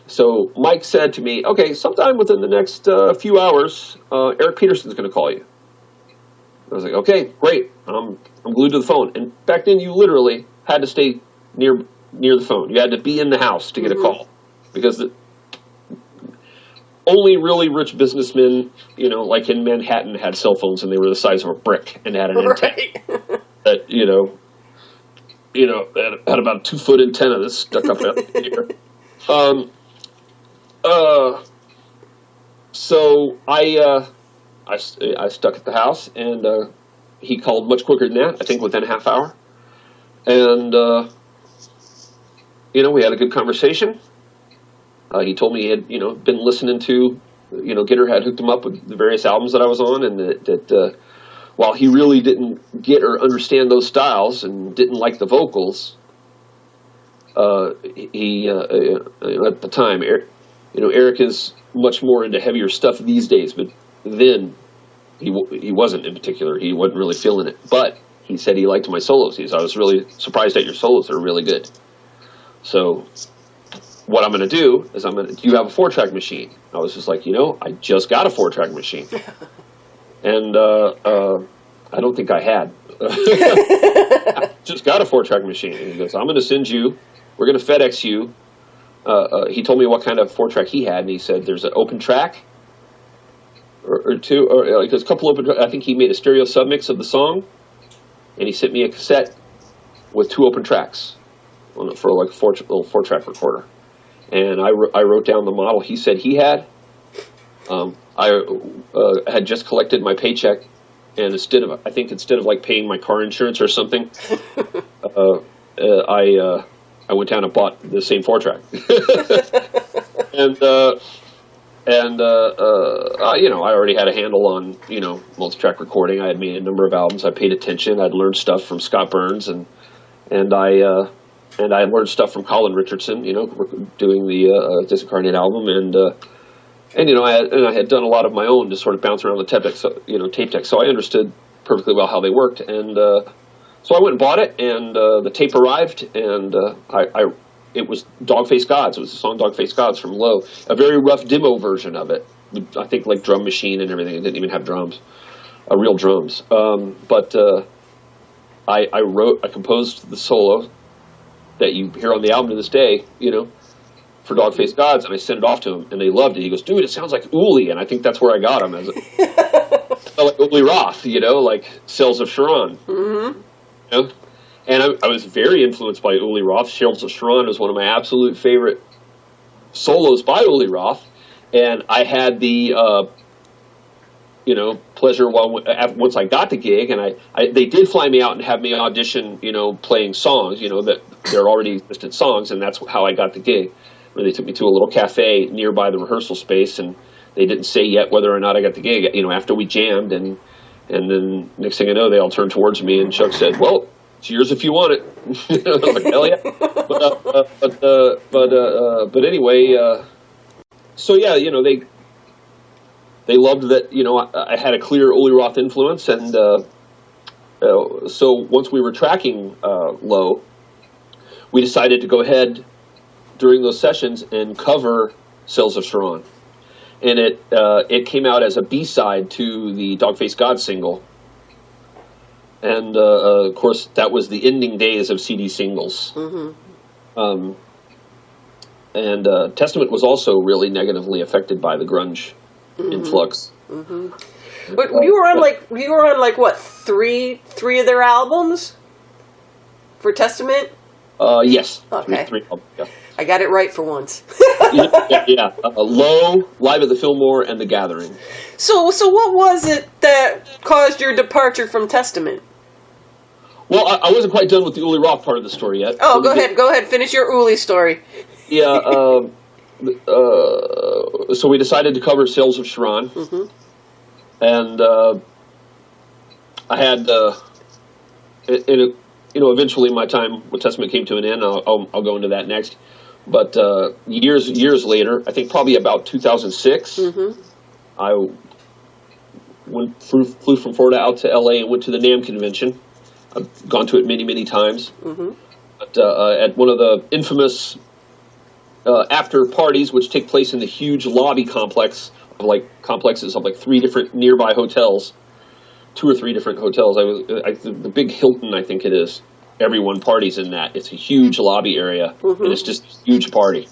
so Mike said to me, okay, sometime within the next few hours, Eric Peterson's going to call you. I was like, okay, great. I'm glued to the phone. And back then, you literally had to stay near the phone. You had to be in the house to get a call, because only really rich businessmen, like in Manhattan, had cell phones, and they were the size of a brick and had an antenna that had about a 2-foot antenna that stuck up out here. So I stuck at the house, and he called much quicker than that. I think within a half hour, and we had a good conversation. He told me he had been listening to Gitter had hooked him up with the various albums that I was on, and that while he really didn't get or understand those styles and didn't like the vocals, he at the time, Eric is much more into heavier stuff these days, but then he wasn't in particular. He wasn't really feeling it, but he said he liked my solos. He said, I was really surprised at your solos. They're really good. So what I'm going to do is do you have a 4-track machine? I was just like, I just got a 4-track machine. And I don't think I had. I just got a 4-track machine. And he goes, I'm going to send you, we're going to FedEx you. He told me what kind of 4-track he had, and he said there's an open track or two, or there's a couple open. I think he made a stereo submix of the song, and he sent me a cassette with 2 open tracks for like a 4-track recorder. And I wrote down the model he said he had. I had just collected my paycheck, and instead of like paying my car insurance or something, I went down and bought the same 4-track. I already had a handle on multi-track recording. I had made a number of albums. I paid attention. I'd learned stuff from Scott Burns, and I and I learned stuff from Colin Richardson, doing the Disincarnate album, and I had done a lot of my own to sort of bounce around the tape deck, so I understood perfectly well how they worked, and so I went and bought it, and the tape arrived, and it was Dog-Faced Gods. It was the song Dog-Faced Gods from Low, a very rough demo version of it. I think like drum machine and everything. It didn't even have drums, real drums. But I composed the solo that you hear on the album to this day, for Dog-Faced Gods, and I sent it off to him, and they loved it. He goes, dude, it sounds like Uli, and I think that's where I got him, like Uli Roth, like Cells of Charon. Mm-hmm. And I was very influenced by Uli Roth. Cells of Charon was one of my absolute favorite solos by Uli Roth, and I had the pleasure once I got the gig, and they did fly me out and have me audition, playing songs, that they're already existed songs, and that's how I got the gig. Where they took me to a little cafe nearby the rehearsal space, and they didn't say yet whether or not I got the gig. After we jammed, and then next thing I know, they all turned towards me, and Chuck said, "Well, it's yours if you want it." I was like, "Hell yeah!" But anyway, so yeah, they loved that. I had a clear Uli Roth influence, and so once we were tracking Low, we decided to go ahead during those sessions and cover Cells of Charon, and it came out as a B-side to the Dog-Faced God single, and of course that was the ending days of CD singles. Mm-hmm. And Testament was also really negatively affected by the grunge influx. Mm-hmm. But you were on like what, three of their albums for Testament? Yes. Okay. Three, yeah. I got it right for once. yeah. Low, Live at the Fillmore, and The Gathering. So what was it that caused your departure from Testament? Well, I wasn't quite done with the Uli Roth part of the story yet. Oh, go ahead. Finish your Uli story. Yeah. So we decided to cover Cells of Charon, and I had, eventually my time with Testament came to an end. I'll go into that next. But years later, I think probably about 2006, I flew from Florida out to L.A. and went to the NAMM convention. I've gone to it many, many times. But at one of the infamous after parties, which take place in the huge lobby complexes of like three different nearby hotels, 2 or 3 different hotels. The big Hilton, I think it is. Everyone parties in that. It's a huge lobby area, and it's just a huge party.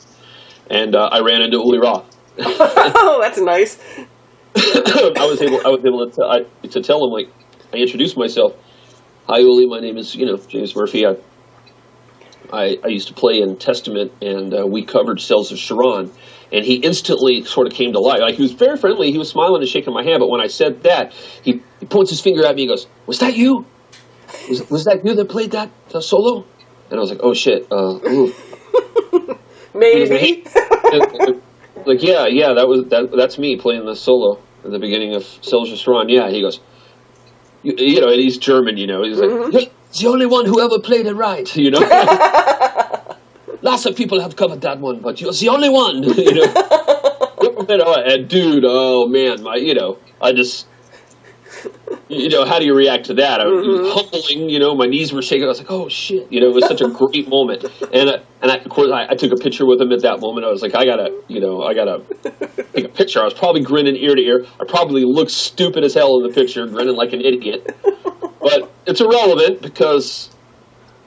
And I ran into Uli Roth. Oh, that's nice. I was able to tell him, like, I introduced myself. Hi, Uli. My name is James Murphy. I used to play in Testament, and we covered Cells of Charon. And he instantly sort of came to life. Like, he was very friendly. He was smiling and shaking my hand. But when I said that, he points his finger at me and goes, "Was that you? Was that you that played that solo?" And I was like, "Oh shit, maybe." Like, yeah, that's me playing the solo at the beginning of Cells of Charon. Yeah, he goes, and he's German, he's like, "He's the only one who ever played it right," Lots of people have covered that one, but you're the only one, And dude, oh man, I just. How do you react to that? It was humbling, my knees were shaking. I was like, oh shit, it was such a great moment. And of course I took a picture with him at that moment. I was like, I gotta take a picture. I was probably grinning ear to ear. I probably looked stupid as hell in the picture, grinning like an idiot. But it's irrelevant because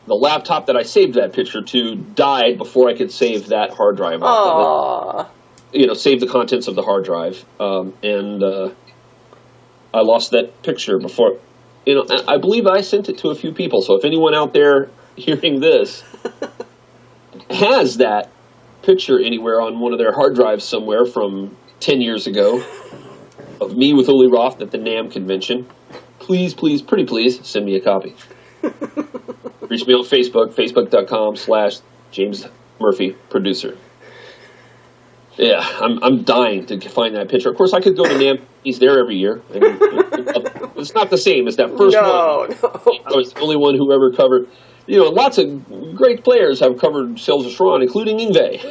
the laptop that I saved that picture to died before I could save that hard drive off of it. Save the contents of the hard drive. I lost that picture before, I believe I sent it to a few people. So if anyone out there hearing this has that picture anywhere on one of their hard drives somewhere from 10 years ago of me with Uli Roth at the NAMM convention, please, pretty please, send me a copy. Reach me on Facebook, facebook.com/James Murphy Producer. Yeah, I'm dying to find that picture. Of course, I could go to NAMM. He's there every year. It's not the same as that first one. No. I was the only one who ever covered. lots of great players have covered Sails of Schran, including Yngwie.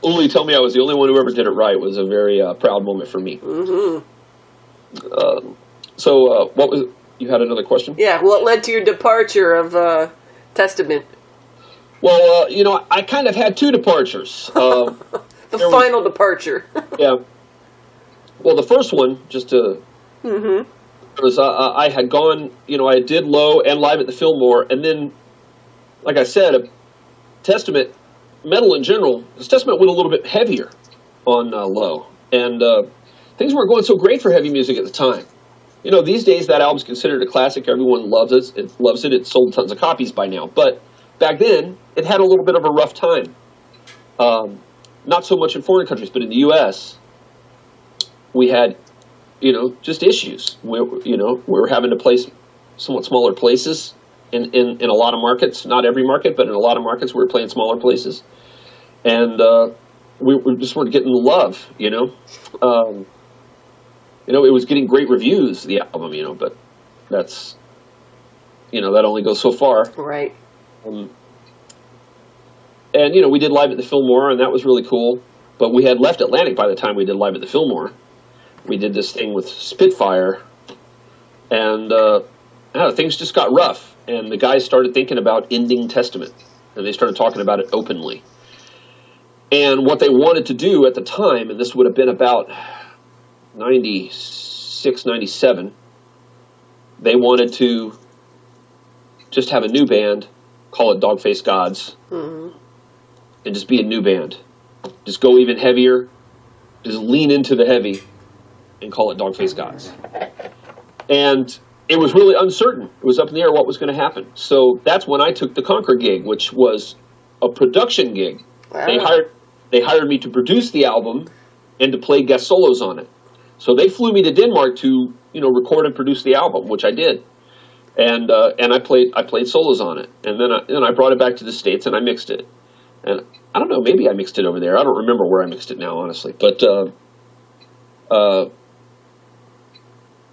Uli tell me I was the only one who ever did it right was a very proud moment for me. What was you had another question? Yeah, what led to your departure of Testament? Well, I kind of had two departures. The final departure. Yeah. Well, the first one, just to... was I had gone, I did Low and Live at the Fillmore, and then, like I said, Testament, metal in general, Testament went a little bit heavier on Low, and things weren't going so great for heavy music at the time. These days that album's considered a classic. Everyone loves it. It's sold tons of copies by now. But back then, it had a little bit of a rough time. Not so much in foreign countries, but in the U.S., we had, just issues. We were having to play somewhat smaller places in a lot of markets. Not every market, but in a lot of markets, we were playing smaller places. And we just weren't getting the love, it was getting great reviews, the album, but that's, that only goes so far. Right. And, we did Live at the Fillmore, and that was really cool. But we had left Atlantic by the time we did Live at the Fillmore. We did this thing with Spitfire, and things just got rough. And the guys started thinking about ending Testament, and they started talking about it openly. And what they wanted to do at the time, and this would have been about 96, 97, they wanted to just have a new band, call it Dogface Gods, and just be a new band. Just go even heavier, just lean into the heavy, and call it Dogface Gods. And it was really uncertain. It was up in the air what was going to happen. So that's when I took the Konkhra gig, which was a production gig. Wow. They hired me to produce the album and to play guest solos on it. So they flew me to Denmark to, record and produce the album, which I did. And I played solos on it. And then I brought it back to the States and I mixed it. And I don't know, maybe I mixed it over there. I don't remember where I mixed it now, honestly. But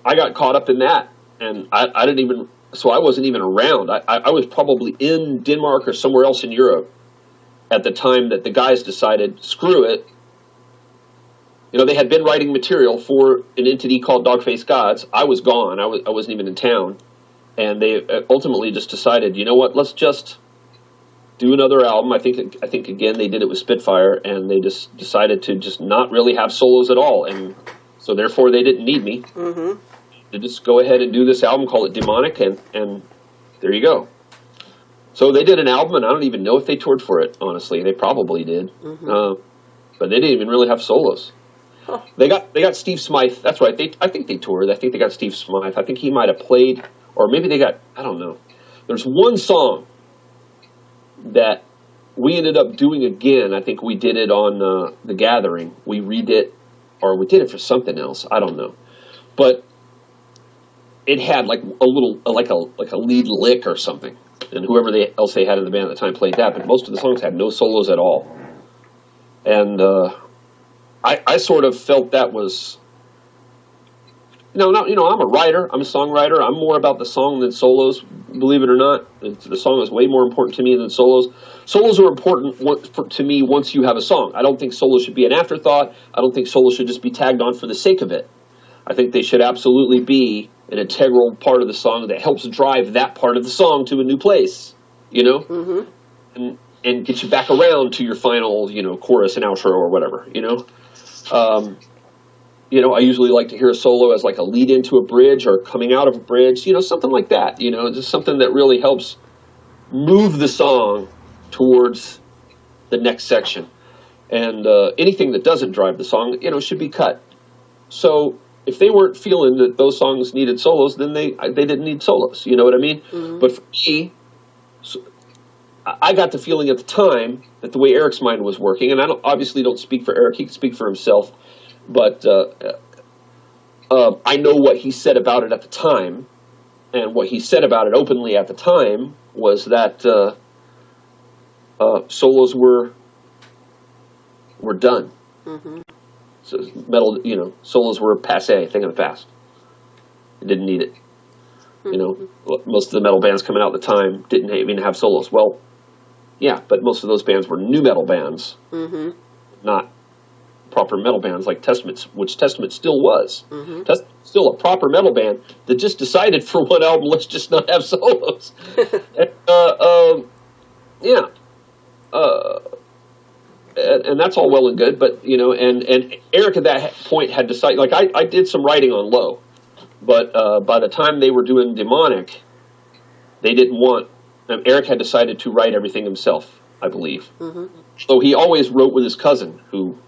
I got caught up in that, and I didn't even, so I wasn't even around. I was probably in Denmark or somewhere else in Europe at the time that the guys decided, screw it. They had been writing material for an entity called Dogface Gods. I was gone. I wasn't even in town. And they ultimately just decided, you know what, let's just do another album. I think again, they did it with Spitfire, and they just decided to just not really have solos at all. And so therefore they didn't need me. To just go ahead and do this album, call it Demonic, and there you go. So they did an album, and I don't even know if they toured for it, honestly. They probably did. But they didn't even really have solos. Huh. They got Steve Smythe. That's right. I think they toured. I think they got Steve Smythe. I think he might have played, or maybe they got, I don't know. There's one song that we ended up doing again. I think we did it on The Gathering. We redid it, or we did it for something else. I don't know. But it had like a little, like a lead lick or something. And whoever else they had in the band at the time played that. But most of the songs had no solos at all. And I sort of felt that was, I'm a writer, I'm a songwriter, I'm more about the song than solos, believe it or not. The song is way more important to me than solos. Solos are important to me once you have a song. I don't think solos should be an afterthought. I don't think solos should just be tagged on for the sake of it. I think they should absolutely be an integral part of the song that helps drive that part of the song to a new place, and get you back around to your final, chorus and outro or whatever, I usually like to hear a solo as like a lead into a bridge or coming out of a bridge, something like that, just something that really helps move the song towards the next section. And anything that doesn't drive the song, should be cut. So if they weren't feeling that those songs needed solos, then they didn't need solos. You know what I mean? But for me, I got the feeling at the time that the way Eric's mind was working, and I obviously don't speak for Eric, he can speak for himself, but I know what he said about it at the time, and what he said about it openly at the time was that solos were done. So metal, solos were passé, thing of the past. It didn't need it. You know, most of the metal bands coming out at the time didn't even have solos. Well, yeah, but most of those bands were new metal bands, not proper metal bands like Testament, which Testament still was. Testament's still a proper metal band that just decided for one album, let's just not have solos. Yeah. And that's all well and good, but, you know, and Eric at that point had decided, like, I did some writing on Low, but by the time they were doing Demonic, they didn't want, Eric had decided to write everything himself, I believe. So he always wrote with his cousin, who,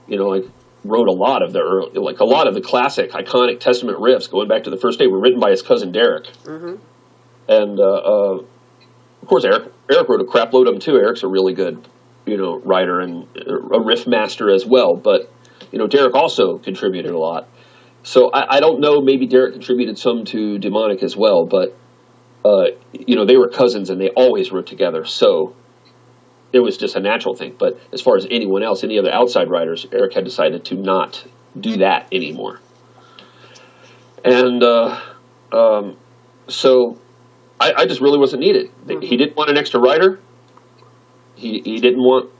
you know, like, wrote a lot of the early, like, a lot of the classic, iconic Testament riffs going back to the first day were written by his cousin Derek. And, of course, Eric wrote a crap load of them, too. Eric's a really good, you know, writer and a riff master as well. But, you know, Derek also contributed a lot. So I don't know, maybe Derek contributed some to Demonic as well, but, you know, they were cousins and they always wrote together. So it was just a natural thing. But as far as anyone else, any other outside writers, Eric had decided to not do that anymore. And so I just really wasn't needed. He didn't want an extra writer. He didn't want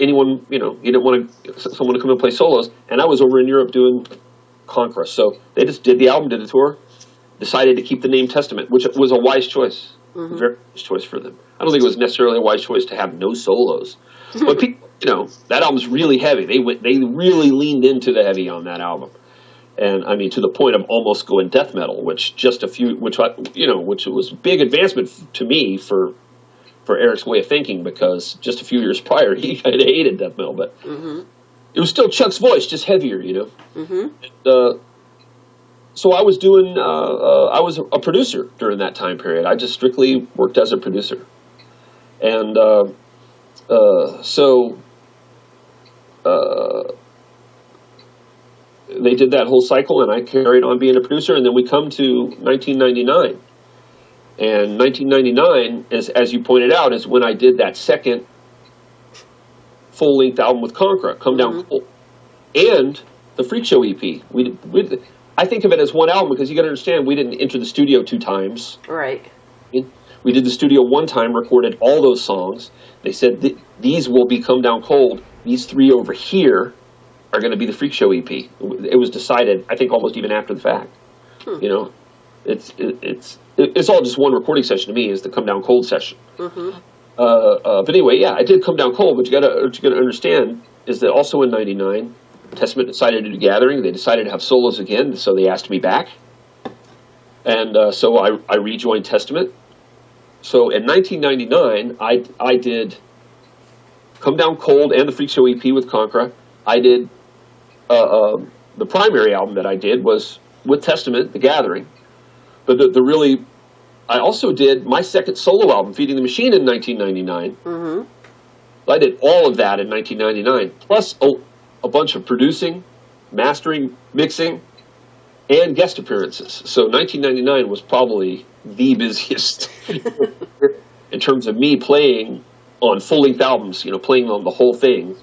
anyone, you know, he didn't want someone to come and play solos. And I was over in Europe doing Konkhra. So they just did the album, did the tour, decided to keep the name Testament, which was a wise choice. Very wise choice for them. I don't think it was necessarily a wise choice to have no solos. But people, you know, that album's really heavy. They really leaned into the heavy on that album. And I mean, to the point of almost going death metal, which was big advancement to me for Eric's way of thinking, because just a few years prior he kind of hated death metal, but it was still Chuck's voice, just heavier, you know. And, so I was doing, I was a producer during that time period. I just strictly worked as a producer, and so they did that whole cycle, and I carried on being a producer, and then we come to 1999. And 1999, as you pointed out, is when I did that second full-length album with Konkhra, Come Down Cold, and the Freak Show EP. I think of it as one album because you got to understand we didn't enter the studio 2 times. Right. We did the studio 1 time, recorded all those songs. They said these will be Come Down Cold. These 3 over here are going to be the Freak Show EP. It was decided, I think, almost even after the fact. You know, it's all just one recording session to me. Is the Come Down Cold session. But anyway, yeah, I did Come Down Cold. But what you got to understand is that also in '99, Testament decided to do Gathering. They decided to have solos again, so they asked me back, and so I rejoined Testament. So in 1999, I did Come Down Cold and the Freak Show EP with Konkhra. I did the primary album that I did was with Testament, The Gathering. But I also did my second solo album, Feeding the Machine, in 1999. I did all of that in 1999, plus a bunch of producing, mastering, mixing, and guest appearances. So 1999 was probably the busiest in terms of me playing on full-length albums, you know, playing on the whole thing.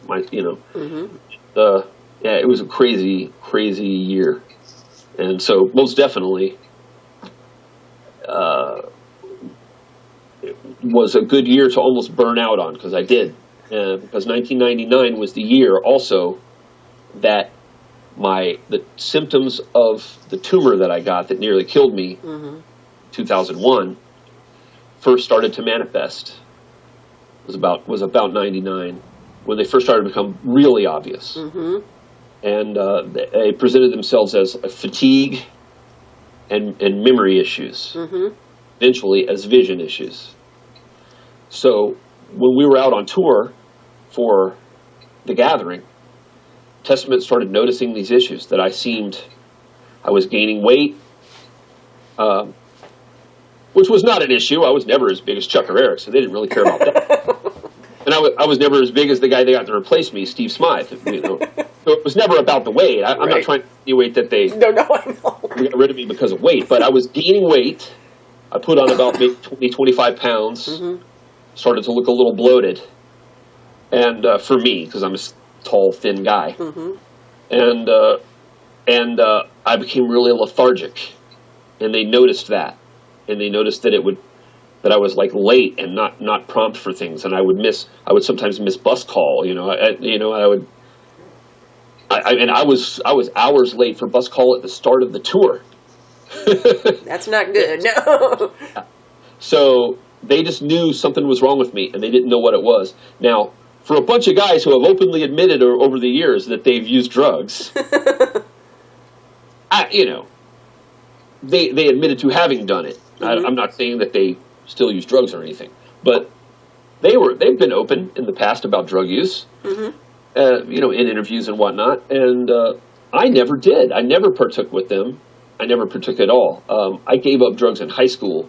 Yeah, it was a crazy, crazy year. And so most definitely it was a good year to almost burn out on, because I did. Because 1999 was the year also that the symptoms of the tumor that I got that nearly killed me, 2001, first started to manifest. It was about 99 when they first started to become really obvious. And they presented themselves as fatigue and memory issues, eventually as vision issues. So when we were out on tour for The Gathering, Testament started noticing these issues, that I was gaining weight, which was not an issue. I was never as big as Chuck or Eric, so they didn't really care about that. And I was never as big as the guy they got to replace me, Steve Smythe. You know, so it was never about the weight. I'm not trying to insinuate that they I know. got rid of me because of weight, but I was gaining weight. I put on about maybe 20, 25 pounds. Started to look a little bloated, and for me, because I'm a tall, thin guy, and I became really lethargic. and they noticed that, and they noticed that that I was like late and not prompt for things, and I would sometimes miss bus call. I was hours late for bus call at the start of the tour. That's not good. No. So they just knew something was wrong with me, and they didn't know what it was. Now, for a bunch of guys who have openly admitted over the years that they've used drugs, they admitted to having done it. Mm-hmm. I'm not saying that they still use drugs or anything, but they've been open in the past about drug use, mm-hmm. In interviews and whatnot, and I never did. I never partook with them. I never partook at all. I gave up drugs in high school,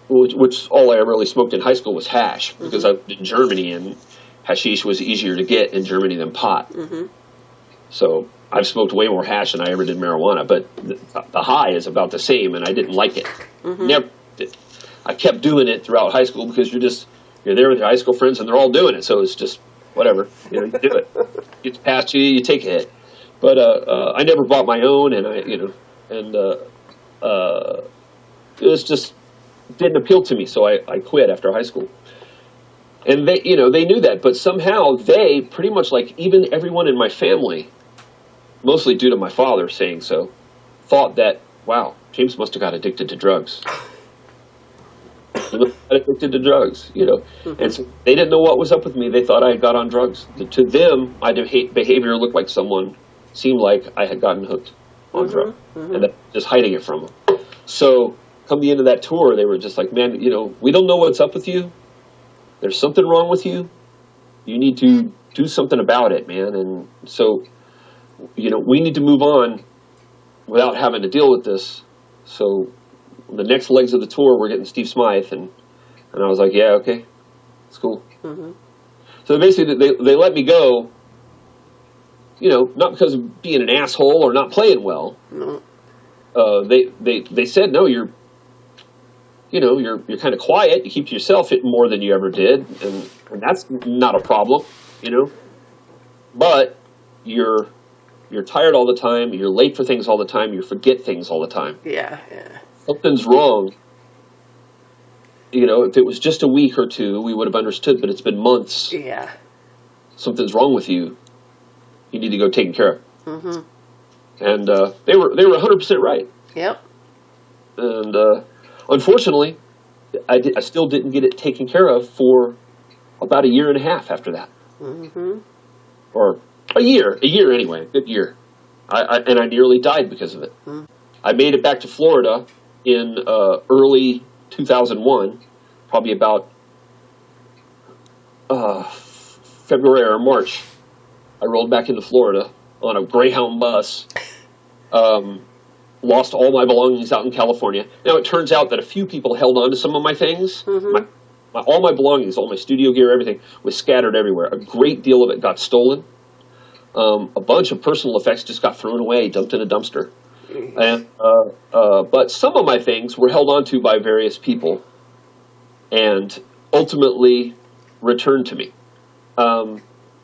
which all I really smoked in high school was hash, because mm-hmm. I was in Germany, and hashish was easier to get in Germany than pot. Mm-hmm. So I've smoked way more hash than I ever did marijuana, but the high is about the same, and I didn't like it. Mm-hmm. Never did. I kept doing it throughout high school because you're there with your high school friends, and they're all doing it, so it's just whatever. You do it. It's past you take a hit. But I never bought my own, and it was just didn't appeal to me, so I quit after high school. And they knew that, but somehow they pretty much, like, even everyone in my family, mostly due to my father saying so, thought that, wow, James must have got addicted to drugs. He must have got addicted to drugs, Mm-hmm. And so they didn't know what was up with me. They thought I had got on drugs. To them, my behavior looked like seemed like I had gotten hooked on mm-hmm. drugs, mm-hmm. and just hiding it from them. So come the end of that tour, they were just like, man, we don't know what's up with you. There's something wrong with you. You need to do something about it, man. And so, we need to move on without having to deal with this. So the next legs of the tour, we're getting Steve Smythe, and I was like, yeah, okay, it's cool. Mm-hmm. So basically, they let me go. Not because of being an asshole or not playing well. No. They said, no, you're kind of quiet. You keep to yourself more than you ever did, and that's not a problem, But you're tired all the time. You're late for things all the time. You forget things all the time. Yeah. Something's wrong. If it was just a week or two, we would have understood. But it's been months. Yeah. Something's wrong with you. You need to go taken care of. Mm-hmm. And they were 100% right. Yep. And unfortunately, I still didn't get it taken care of for about a year and a half after that. Mm-hmm. Or a year anyway, a good year. I nearly died because of it. Mm-hmm. I made it back to Florida in early 2001, probably about February or March. I rolled back into Florida on a Greyhound bus, lost all my belongings out in California. Now, it turns out that a few people held on to some of my things. Mm-hmm. All my belongings, all my studio gear, everything was scattered everywhere. A great deal of it got stolen. A bunch of personal effects just got thrown away, dumped in a dumpster. And but some of my things were held onto by various people and ultimately returned to me.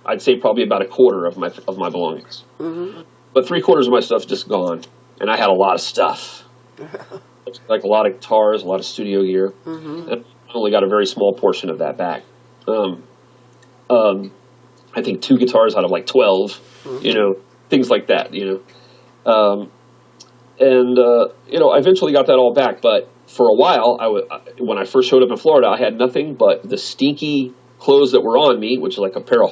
I'd say probably about a quarter of my belongings. Mm-hmm. But 3/4 of my stuff's just gone. And I had a lot of stuff. Like a lot of guitars, a lot of studio gear. Mm-hmm. And I only got a very small portion of that back. I think 2 guitars out of like 12, mm-hmm. Things like that, I eventually got that all back. But for a while, when I first showed up in Florida, I had nothing but the stinky clothes that were on me, which is like a pair of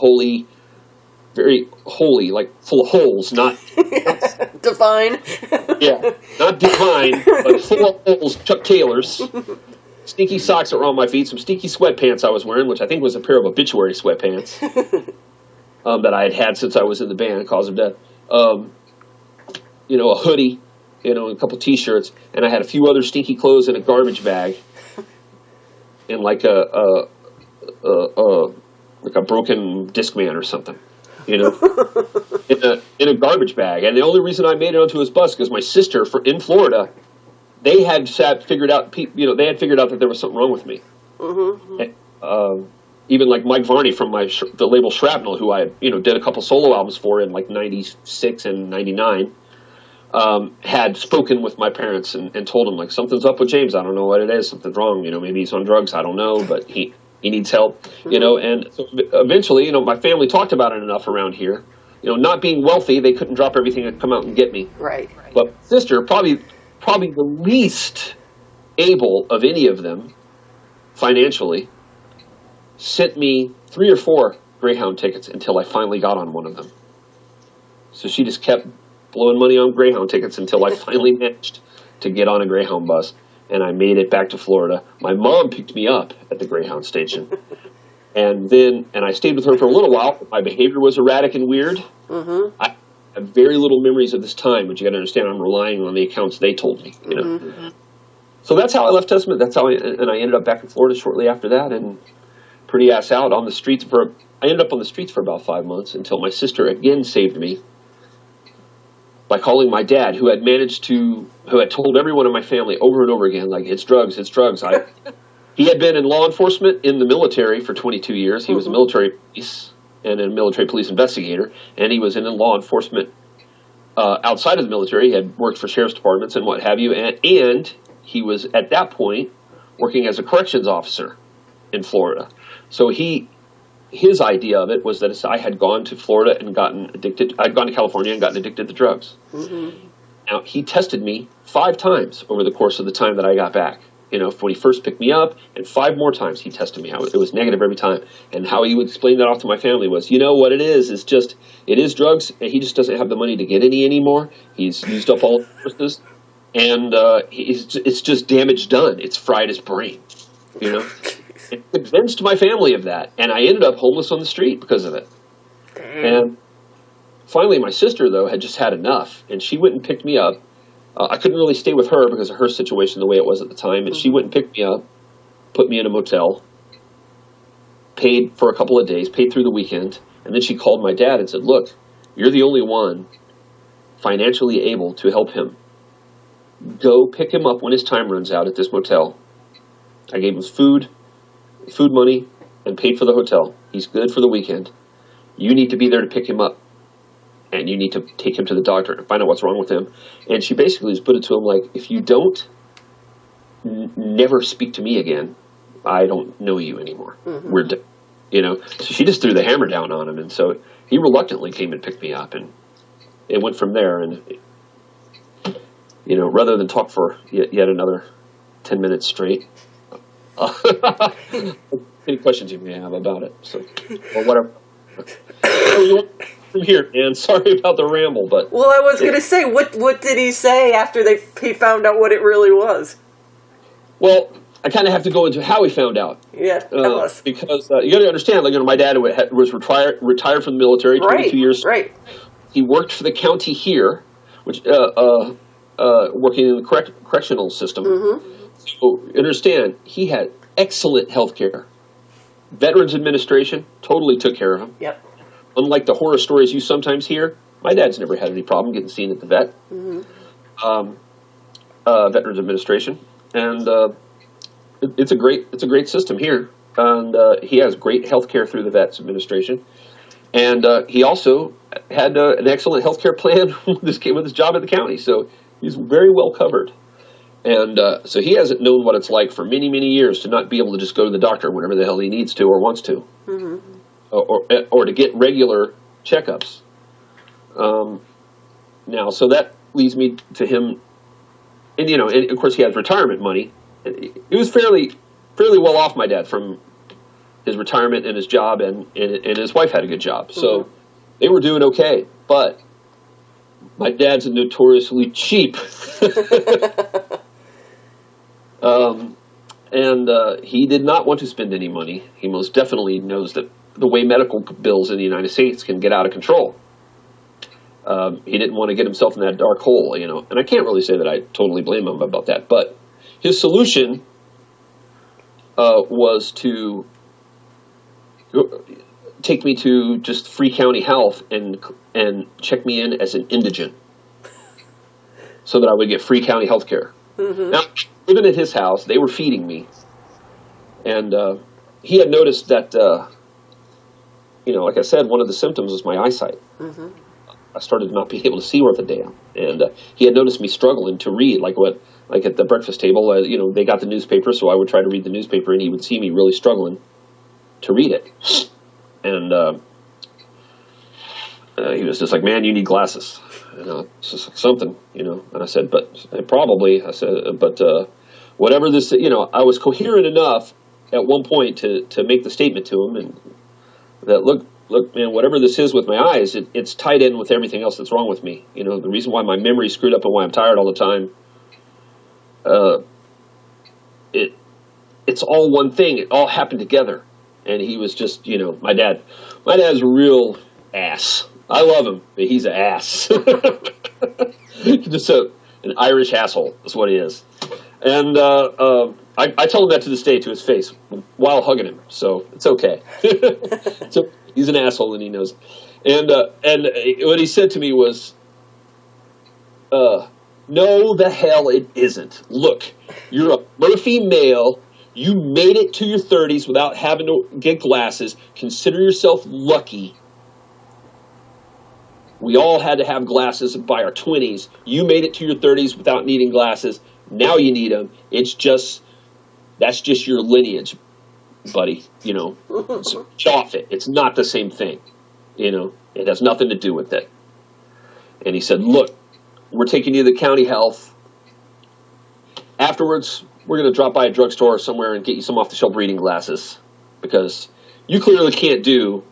very holy, like full of holes, not Divine. Yeah, not divine, but full of holes, Chuck Taylors. Stinky socks that were on my feet, some stinky sweatpants I was wearing, which I think was a pair of obituary sweatpants that I had since I was in the band, Cause of Death. A hoodie, a couple T-shirts, and I had a few other stinky clothes in a garbage bag, and like a broken Discman or something, in a garbage bag. And the only reason I made it onto his bus because my sister in Florida, they had figured out that there was something wrong with me. Mm-hmm. And, even like Mike Varney from the label Shrapnel, who I did a couple solo albums for in like '96 and '99. had spoken with my parents and told them, like, something's up with James. I don't know what it is. Something's wrong. Maybe he's on drugs. I don't know, but he needs help. And so eventually, my family talked about it enough around here. Not being wealthy, they couldn't drop everything and come out and get me. Right. But my sister, probably the least able of any of them financially, sent me 3 or 4 Greyhound tickets until I finally got on one of them. So she just kept blowing money on Greyhound tickets until I finally managed to get on a Greyhound bus, and I made it back to Florida. My mom picked me up at the Greyhound station, and I stayed with her for a little while. My behavior was erratic and weird. I have very little memories of this time, but you got to understand, I'm relying on the accounts they told me. So that's how I left Testament. That's how I ended up back in Florida shortly after that, and pretty ass out on the streets I ended up on the streets for about 5 months until my sister again saved me by calling my dad, who had told everyone in my family over and over again, like, it's drugs. He had been in law enforcement in the military for 22 years. He was a military police and a military police investigator, and he was in law enforcement outside of the military. He had worked for sheriff's departments and what have you, and he was, at that point, working as a corrections officer in Florida. So his idea of it was that I had gone to Florida and gotten addicted. I'd gone to California and gotten addicted to drugs. Now, he tested me 5 times over the course of the time that I got back. When he first picked me up, and 5 more times he tested me. It was negative every time. And how he would explain that off to my family was, what it is it is drugs, and he just doesn't have the money to get any anymore. He's used up all the resources, and it's just damage done. It's fried his brain, It convinced my family of that, and I ended up homeless on the street because of it. And finally, my sister, though, had just had enough, and she went and picked me up. I couldn't really stay with her because of her situation the way it was at the time, and she went and picked me up, put me in a motel, paid for a couple of days, paid through the weekend, and then she called my dad and said, look, you're the only one financially able to help him. Go pick him up when his time runs out at this motel. I gave him food money, and paid for the hotel. He's good for the weekend. You need to be there to pick him up, and you need to take him to the doctor and find out what's wrong with him. And she basically just put it to him like, if you don't never speak to me again, I don't know you anymore. We're done. So she just threw the hammer down on him, and so he reluctantly came and picked me up, and it went from there. And rather than talk for yet another 10 minutes straight, any questions you may have about it, or whatever. From here, and sorry about the ramble, but well, I was going to say, what did he say after he found out what it really was? Well, I kind of have to go into how he found out. Yeah, tell us. Because you got to understand, my dad was retired from the military, 22 years. Right. He worked for the county here, which working in the correctional system. So understand, he had excellent health care. Veterans Administration totally took care of him. Yep. Unlike the horror stories you sometimes hear, my dad's never had any problem getting seen at the vet. Veterans Administration, and it's a great system here. And he has great health care through the Vets Administration, and he also had an excellent health care plan with his job at the county. So he's very well covered. And so he hasn't known what it's like for many, many years to not be able to just go to the doctor whenever the hell he needs to or wants to, or to get regular checkups. Now, so that leads me to him, and and of course he has retirement money. He was fairly well off, my dad, from his retirement and his job, and his wife had a good job, so they were doing okay. But my dad's notoriously cheap. And he did not want to spend any money. He most definitely knows that the way medical bills in the United States can get out of control. He didn't want to get himself in that dark hole, and I can't really say that I totally blame him about that. But his solution was to take me to just Free County Health and check me in as an indigent, so that I would get free county health care. Now, living at his house, they were feeding me, and he had noticed that, like I said, one of the symptoms was my eyesight. I started not being able to see worth a damn. And he had noticed me struggling to read, like at the breakfast table, they got the newspaper, so I would try to read the newspaper, and he would see me really struggling to read it. And he was just like, man, you need glasses. It's just something, And I said, but whatever this, I was coherent enough at one point to make the statement to him, and that, look, man, whatever this is with my eyes, it's tied in with everything else that's wrong with me. The reason why my memory's screwed up and why I'm tired all the time, it's all one thing. It all happened together. And he was just, my dad's a real ass. I love him, but he's an ass. Just an Irish asshole is what he is. And I tell him that to this day to his face while hugging him, so it's okay. So he's an asshole and he knows. And what he said to me was, no, the hell it isn't. Look, you're a Murphy male. You made it to your 30s without having to get glasses. Consider yourself lucky. We all had to have glasses by our 20s. You made it to your 30s without needing glasses. Now you need them. That's just your lineage, buddy. So off it. It's not the same thing. It has nothing to do with it. And he said, look, we're taking you to the county health. Afterwards, we're going to drop by a drugstore somewhere and get you some off-the-shelf reading glasses, because you clearly can't do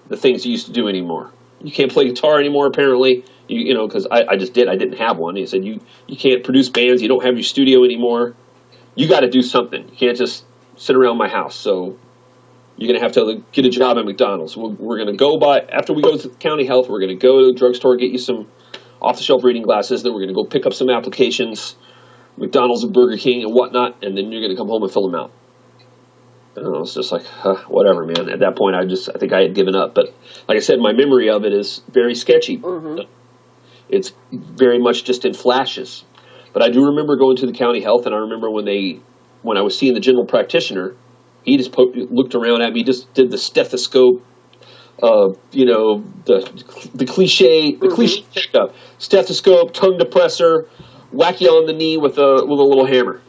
the things you used to do anymore. You can't play guitar anymore, apparently, because I just did. I didn't have one. He said, you can't produce bands. You don't have your studio anymore. You got to do something. You can't just sit around my house. So you're going to have to get a job at McDonald's. We're going to go after we go to the county health, we're going to go to the drugstore, get you some off-the-shelf reading glasses. Then we're going to go pick up some applications, McDonald's and Burger King and whatnot, and then you're going to come home and fill them out. It's just like, whatever, man. At that point, I think I had given up. But like I said, my memory of it is very sketchy. Mm-hmm. It's very much just in flashes. But I do remember going to the county health, and I remember when I was seeing the general practitioner, he just looked around at me, just did the stethoscope, the cliche checkup: stethoscope, tongue depressor, whack you on the knee with a little hammer,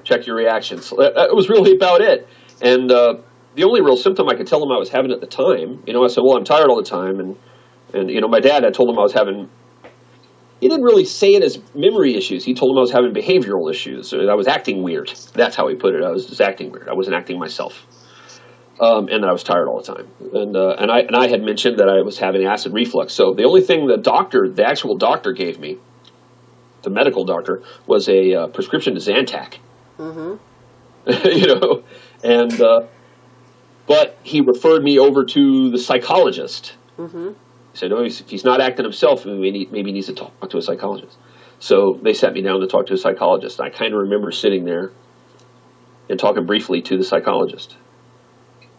check your reactions. That was really about it. And the only real symptom I could tell him I was having at the time, I said, well, I'm tired all the time. And my dad, I told him I was having, he didn't really say it as memory issues. He told him I was having behavioral issues. I was acting weird. That's how he put it. I was just acting weird. I wasn't acting myself. And that I was tired all the time. And I had mentioned that I was having acid reflux. So the only thing the actual doctor gave me, the medical doctor, was a prescription to Zantac. Mm-hmm. But he referred me over to the psychologist. Mm-hmm. He said, if he's not acting himself, maybe he needs to talk to a psychologist. So they sat me down to talk to a psychologist. I kind of remember sitting there and talking briefly to the psychologist.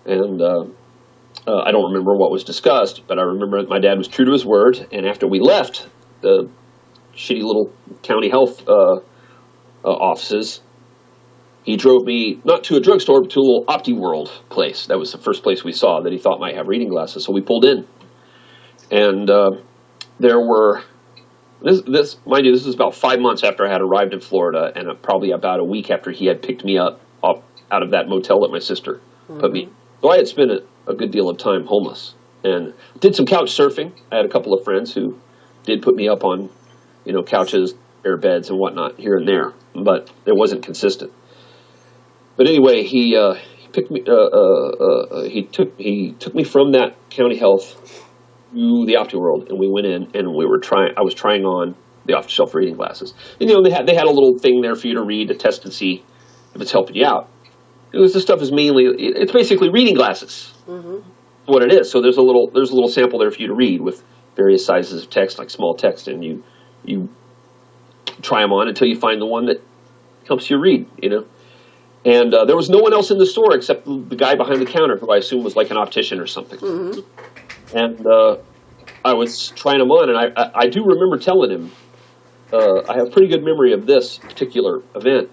And I don't remember what was discussed, but I remember my dad was true to his word. And after we left the shitty little county health offices, he drove me not to a drugstore, but to a little OptiWorld place. That was the first place we saw that he thought might have reading glasses. So we pulled in, and there were mind you, this was about 5 months after I had arrived in Florida, and probably about a week after he had picked me up out of that motel that my sister put me. So I had spent a good deal of time homeless, and did some couch surfing. I had a couple of friends who did put me up on, couches, air beds, and whatnot here and there, but it wasn't consistent. But anyway, he picked me. He took me from that county health to the OptiWorld, and we went in, and I was trying on the off-the-shelf reading glasses. And they had a little thing there for you to read to test and see if it's helping you out. This stuff is it's basically reading glasses. Mm-hmm. What it is. So there's a little sample there for you to read with various sizes of text, like small text, and you try them on until you find the one that helps you read. And there was no one else in the store except the guy behind the counter, who I assume was like an optician or something. Mm-hmm. And I was trying them on, and I do remember telling him, I have pretty good memory of this particular event,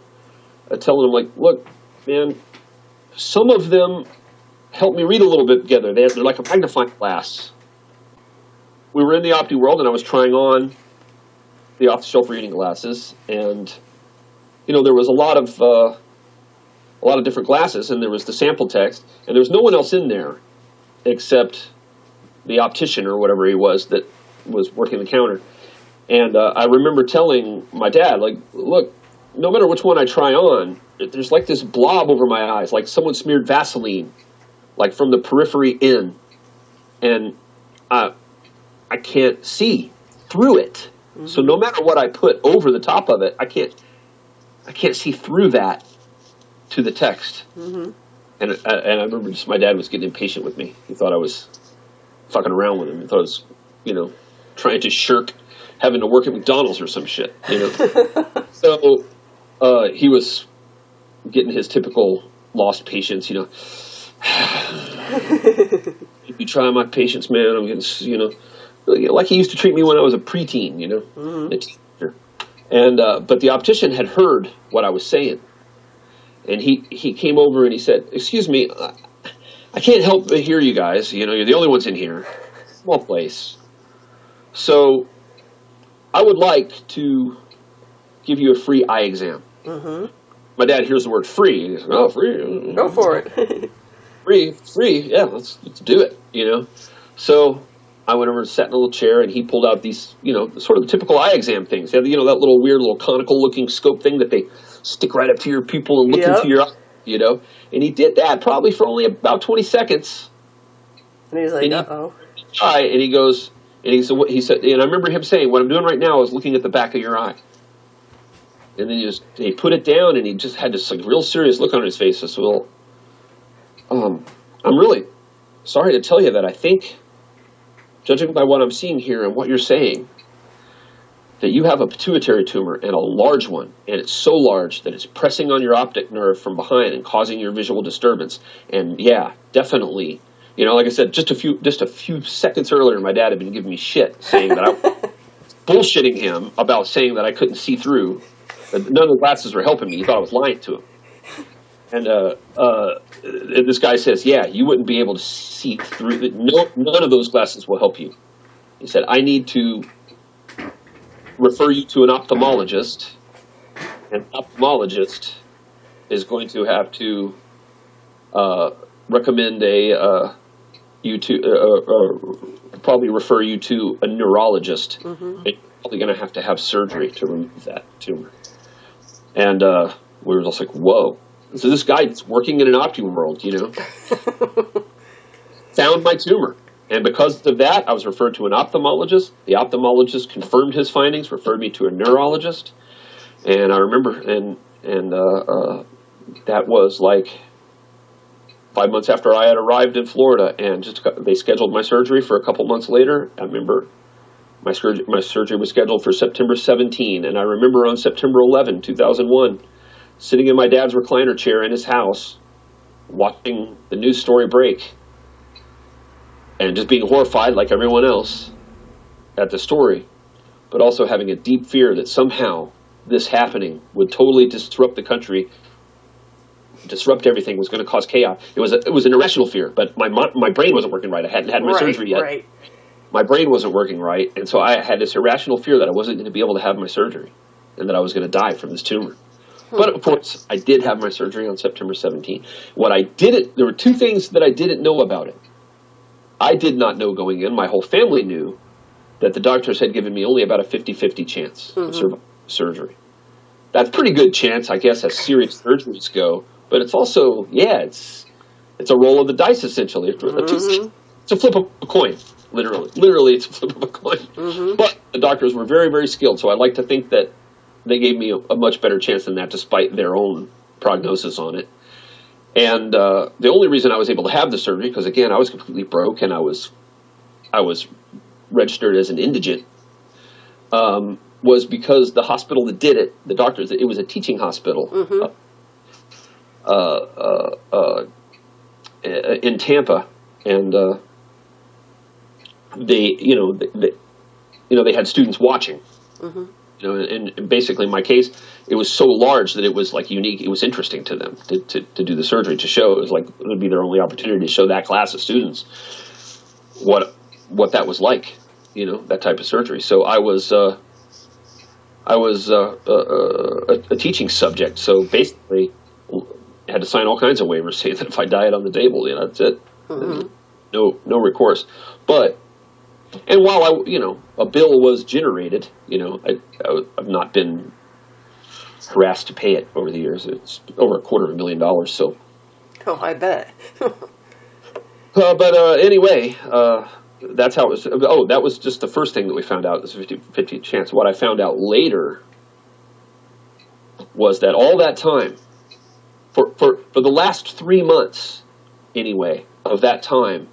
telling him, like, look, man, some of them help me read a little bit together. They're like a magnifying glass. we were in the Opti World, and I was trying on the off-the-shelf reading glasses, and there was a lot of different glasses, and there was the sample text, and there was no one else in there except the optician or whatever he was that was working the counter. And I remember telling my dad, like, look, no matter which one I try on, there's like this blob over my eyes, like someone smeared Vaseline, like from the periphery in, and I can't see through it. Mm-hmm. So no matter what I put over the top of it, I can't see through that to the text. Mm-hmm. And I remember just my dad was getting impatient with me. He thought I was fucking around with him. He thought I was, trying to shirk having to work at McDonald's or some shit. So he was getting his typical lost patience. If you try my patience, man, I'm getting, like he used to treat me when I was a preteen, mm-hmm. a teenager. And but the optician had heard what I was saying, and he came over and he said, "Excuse me, I can't help but hear you guys. You're the only ones in here. Small place. So I would like to give you a free eye exam." Mm-hmm. My dad hears the word free. He goes, "Oh, free. Go for it." Free. Yeah, let's do it. So I went over and sat in a little chair, and he pulled out these, sort of the typical eye exam things. They have, that little weird little conical-looking scope thing that they stick right up to your pupil and look into your eye, And he did that probably for only about 20 seconds. And he's like, uh-oh. And he said, and I remember him saying, "What I'm doing right now is looking at the back of your eye." And then he put it down, and he just had this like real serious look on his face. I said, "Well, I'm really sorry to tell you that I think, judging by what I'm seeing here and what you're saying, that you have a pituitary tumor, and a large one, and it's so large that it's pressing on your optic nerve from behind and causing your visual disturbance. And yeah, definitely, like I said, just a few seconds earlier, my dad had been giving me shit, saying that I was bullshitting him about saying that I couldn't see through. That none of the glasses were helping me. He thought I was lying to him. And this guy says, "Yeah, you wouldn't be able to see through. None of those glasses will help you." He said, "I need to refer you to an ophthalmologist. An ophthalmologist is going to have to recommend probably refer you to a neurologist. Mm-hmm. And you're probably going to have surgery to remove that tumor." And we were just like, whoa. So this guy's working in an Opti World, found my tumor. And because of that, I was referred to an ophthalmologist. The ophthalmologist confirmed his findings, referred me to a neurologist. And I remember, and that was like 5 months after I had arrived in Florida, and they scheduled my surgery for a couple months later. I remember my surgery was scheduled for September 17, and I remember on September 11, 2001, sitting in my dad's recliner chair in his house, watching the news story break, and just being horrified like everyone else at the story, but also having a deep fear that somehow this happening would totally disrupt the country, disrupt everything, was going to cause chaos. It was an irrational fear, but my brain wasn't working right. I hadn't had my surgery yet. Right. My brain wasn't working right, and so I had this irrational fear that I wasn't going to be able to have my surgery, and that I was going to die from this tumor. But of course, I did have my surgery on September 17th. There were two things that I didn't know about it. I did not know going in, my whole family knew, that the doctors had given me only about a 50-50 chance of surviving surgery. That's a pretty good chance, I guess, as serious surgeries go. But it's also, it's a roll of the dice, essentially. It's a flip of a coin, literally. Literally, it's a flip of a coin. Mm-hmm. But the doctors were very, very skilled, so I'd like to think that they gave me a much better chance than that, despite their own prognosis on it. And the only reason I was able to have the surgery, because again, I was completely broke and I was registered as an indigent, was because the hospital that did it, the doctors, it was a teaching hospital in Tampa, and they had students watching. Mm-hmm. And basically in my case, it was so large that it was like unique. It was interesting to them to do the surgery, to show. It was like, it would be their only opportunity to show that class of students what that was like. that type of surgery. So I was a teaching subject. So basically, I had to sign all kinds of waivers saying that if I died on the table, that's it. Mm-hmm. No recourse. And while a bill was generated, I've not been harassed to pay it over the years. It's over $250,000. So. Oh, I bet. But anyway, that's how it was. Oh, that was just the first thing that we found out. It was a 50-50 chance. What I found out later was that all that time, for the last 3 months, anyway, of that time,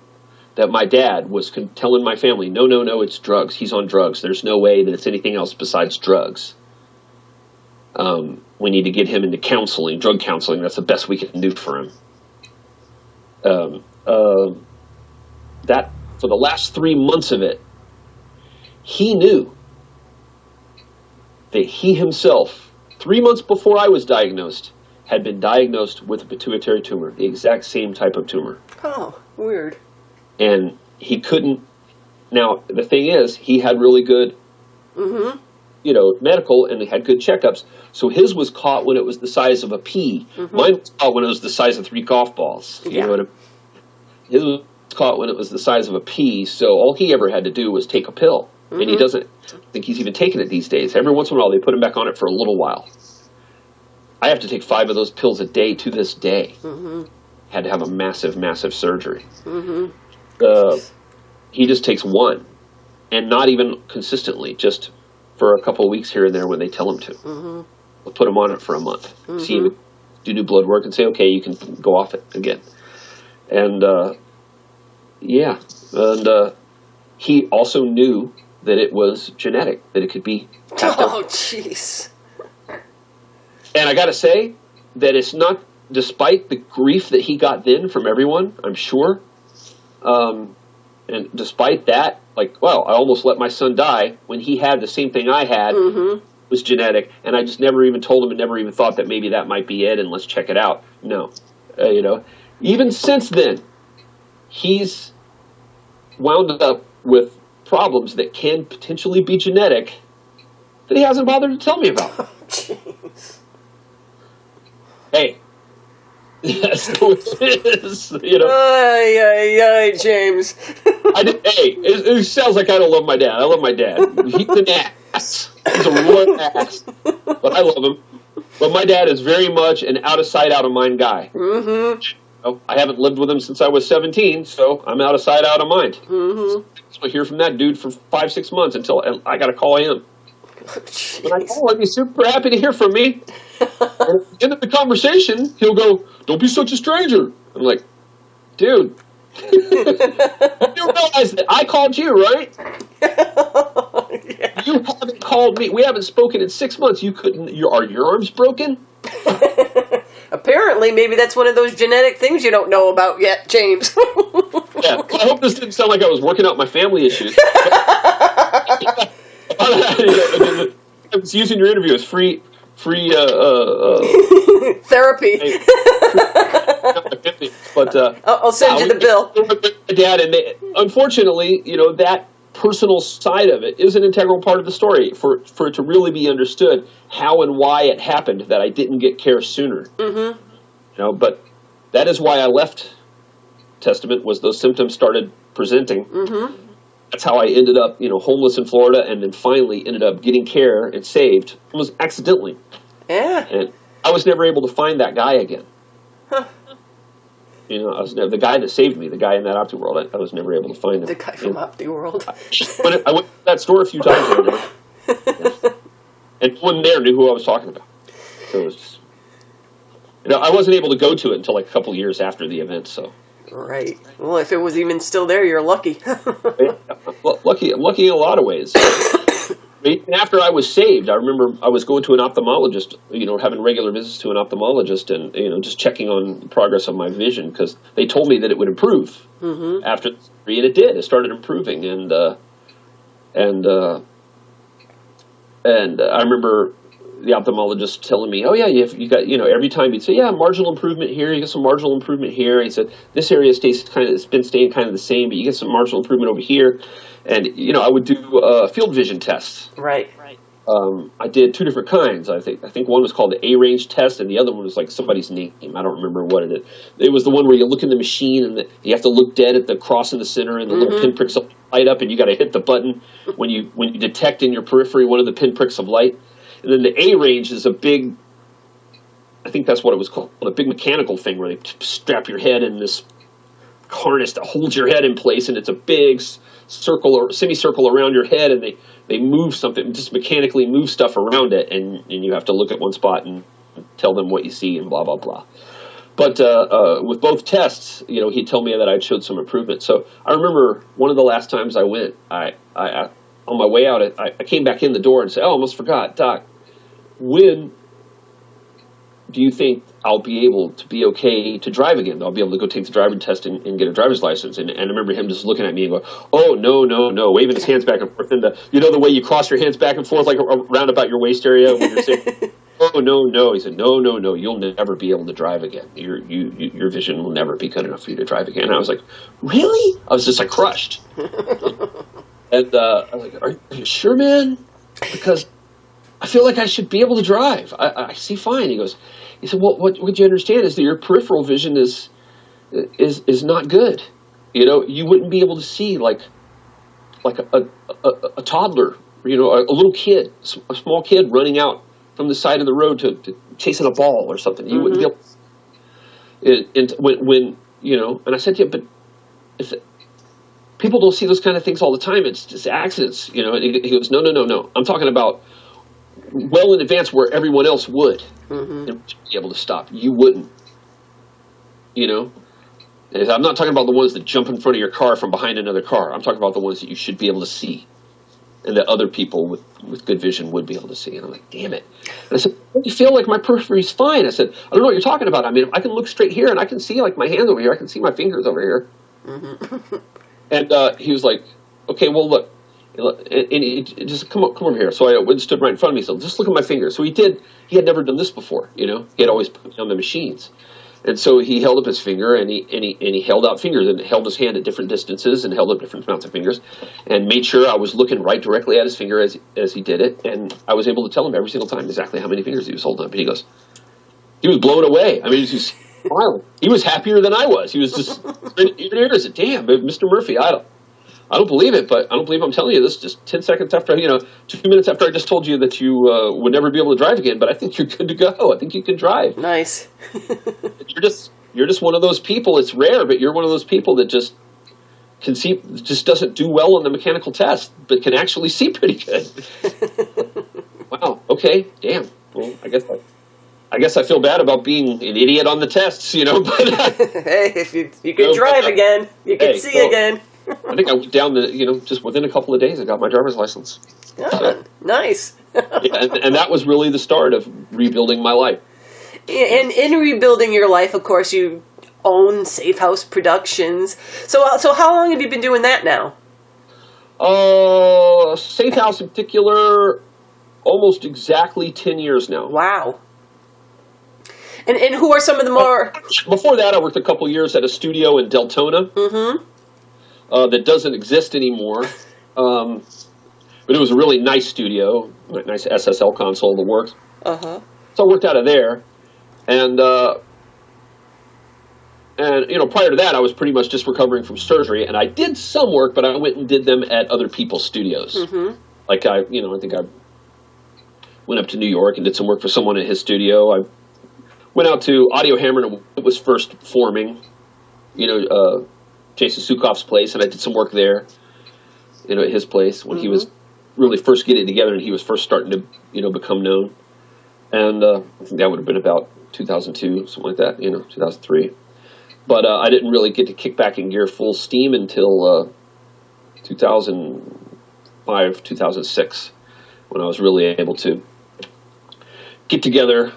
that my dad was telling my family, no, it's drugs. He's on drugs. There's no way that it's anything else besides drugs. We need to get him into counseling, drug counseling. That's the best we can do for him. That for the last 3 months of it, he knew that he himself, 3 months before I was diagnosed, had been diagnosed with a pituitary tumor, the exact same type of tumor. Oh, weird. And he couldn't. Now, the thing is, he had really good, medical, and he had good checkups. So his was caught when it was the size of a pea. Mm-hmm. Mine was caught when it was the size of 3 golf balls. You know what I mean? His was caught when it was the size of a pea. So all he ever had to do was take a pill. Mm-hmm. And he doesn't think he's even taking it these days. Every once in a while, they put him back on it for a little while. I have to take 5 of those pills a day to this day. Mm-hmm. Had to have a massive, massive surgery. Mm-hmm. He just takes 1, and not even consistently, just for a couple of weeks here and there when they tell him to. Mm-hmm. We'll put him on it for a month, see him, do new blood work, and say, okay, you can go off it again. And he also knew that it was genetic, that it could be passed down. Oh, jeez. And I got to say that it's not, despite the grief that he got then from everyone, I'm sure. And despite that, I almost let my son die when he had the same thing I had, was genetic, and I just never even told him and never even thought that maybe that might be it and let's check it out. No. Even since then, he's wound up with problems that can potentially be genetic that he hasn't bothered to tell me about. Oh, jeez. Hey. That's who it is, Ay, James. It sounds like I don't love my dad. I love my dad. He's an ass. He's a real ass. But I love him. But my dad is very much an out of sight, out of mind guy. Mm-hmm. I haven't lived with him since I was 17, so I'm out of sight, out of mind. Mm-hmm. So I hear from that dude for 5-6 months until I got to call him. When I call him, he's super happy to hear from me. And at the end of the conversation, he'll go, "Don't be such a stranger." I'm like, dude, you realize that I called you, right? Yeah. You haven't called me. We haven't spoken in 6 months. Are your arms broken? Apparently, maybe that's one of those genetic things you don't know about yet, James. Yeah, I hope this didn't sound like I was working out my family issues. I was using your interview as free therapy. But I'll send you the bill. My dad, and unfortunately, that personal side of it is an integral part of the story for it to really be understood how and why it happened that I didn't get care sooner. Mm-hmm. But that is why I left Testament, was those symptoms started presenting. Mm-hmm. That's how I ended up, homeless in Florida, and then finally ended up getting care and saved, almost accidentally. Yeah. And I was never able to find that guy again. Huh. I was the guy that saved me, the guy in that Opti World. I was never able to find him. The guy from Opti World. I went to that store a few times. And no one there knew who I was talking about. So it was just, I wasn't able to go to it until a couple years after the event, so. Right. Well, if it was even still there, you're lucky. Lucky in a lot of ways. After I was saved, I remember I was going to an ophthalmologist, having regular visits to an ophthalmologist and, just checking on the progress of my vision, because they told me that it would improve after the surgery, and it did. It started improving, and I remember the ophthalmologist telling me, oh yeah, you got, every time he'd say, yeah, marginal improvement here, you get some marginal improvement here. He said, this area it's been staying kind of the same, but you get some marginal improvement over here. And, I would do field vision tests. Right. I did two different kinds. I think one was called the A-range test, and the other one was like somebody's name. I don't remember what it is. It was the one where you look in the machine, and you have to look dead at the cross in the center, and the little pinpricks light up, and you got to hit the button when you detect in your periphery one of the pinpricks of light. And then the A-range is a big, I think that's what it was called, a big mechanical thing where they strap your head in this harness that holds your head in place, and it's a big circle or semicircle around your head, and they move something, just mechanically move stuff around it, and you have to look at one spot and tell them what you see and blah, blah, blah. But with both tests, he'd tell me that I'd showed some improvement. So I remember one of the last times I went, I on my way out, I came back in the door and said, oh, I almost forgot, Doc, when do you think I'll be able to be okay to drive again? I'll be able to go take the driving test and get a driver's license. And I remember him just looking at me and going, oh, no, waving his hands back and forth. And the way you cross your hands back and forth, like around about your waist area when you're saying, oh, no. He said, no, you'll never be able to drive again. Your vision will never be good enough for you to drive again. And I was like, really? I was just like crushed. And I was like, are you sure, man? Because I feel like I should be able to drive. I see fine. He said, well, what you understand is that your peripheral vision is not good. You wouldn't be able to see like a toddler, a little kid, a small kid running out from the side of the road to chasing a ball or something. You wouldn't be able to. And when and I said, yeah, but if people don't see those kind of things all the time, it's just accidents, And he goes, no. I'm talking about well in advance where everyone else would and be able to stop. You wouldn't. And I'm not talking about the ones that jump in front of your car from behind another car. I'm talking about the ones that you should be able to see and that other people with good vision would be able to see. And I'm like, damn it. And I said, you feel like my periphery's fine. I said, I don't know what you're talking about. I mean, I can look straight here and I can see like my hands over here. I can see my fingers over here. And he was like, okay, well, look. And he just come over here. So I went, stood right in front of me. So just look at my fingers. So he did. He had never done this before. He had always put down the machines. And so he held up his finger and he held out fingers and held his hand at different distances and held up different amounts of fingers and made sure I was looking right directly at his finger as he did it. And I was able to tell him every single time exactly how many fingers he was holding up. And he was blown away. I mean, he was smiling. He was happier than I was. He was just ear to ear. I said, damn, Mr. Murphy, I don't believe it, but I don't believe I'm telling you this just 10 seconds after, 2 minutes after I just told you that you would never be able to drive again, but I think you're good to go. I think you can drive. Nice. You're just one of those people. It's rare, but you're one of those people that just can see, just doesn't do well on the mechanical test, but can actually see pretty good. Wow. Okay. Damn. Well, I guess I feel bad about being an idiot on the tests, but hey, if you can drive again, you can see again. I think I went down just within a couple of days, I got my driver's license. Oh, nice. and that was really the start of rebuilding my life. And in rebuilding your life, of course, you own Safe House Productions. So how long have you been doing that now? Safe House in particular, almost exactly 10 years now. Wow. And who are some of the more... Before that, I worked a couple years at a studio in Deltona. Mm-hmm. That doesn't exist anymore. But it was a really nice studio, nice SSL console that works. Uh-huh. So I worked out of there. And prior to that, I was pretty much just recovering from surgery. And I did some work, but I went and did them at other people's studios. Mm-hmm. Like I think I went up to New York and did some work for someone at his studio. I went out to Audio Hammer when it was first forming. Jason Sukoff's place, and I did some work there, at his place when he was really first getting it together and he was first starting to, become known. And I think that would have been about 2002, something like that, 2003. But I didn't really get to kick back in gear full steam until 2005, 2006, when I was really able to get together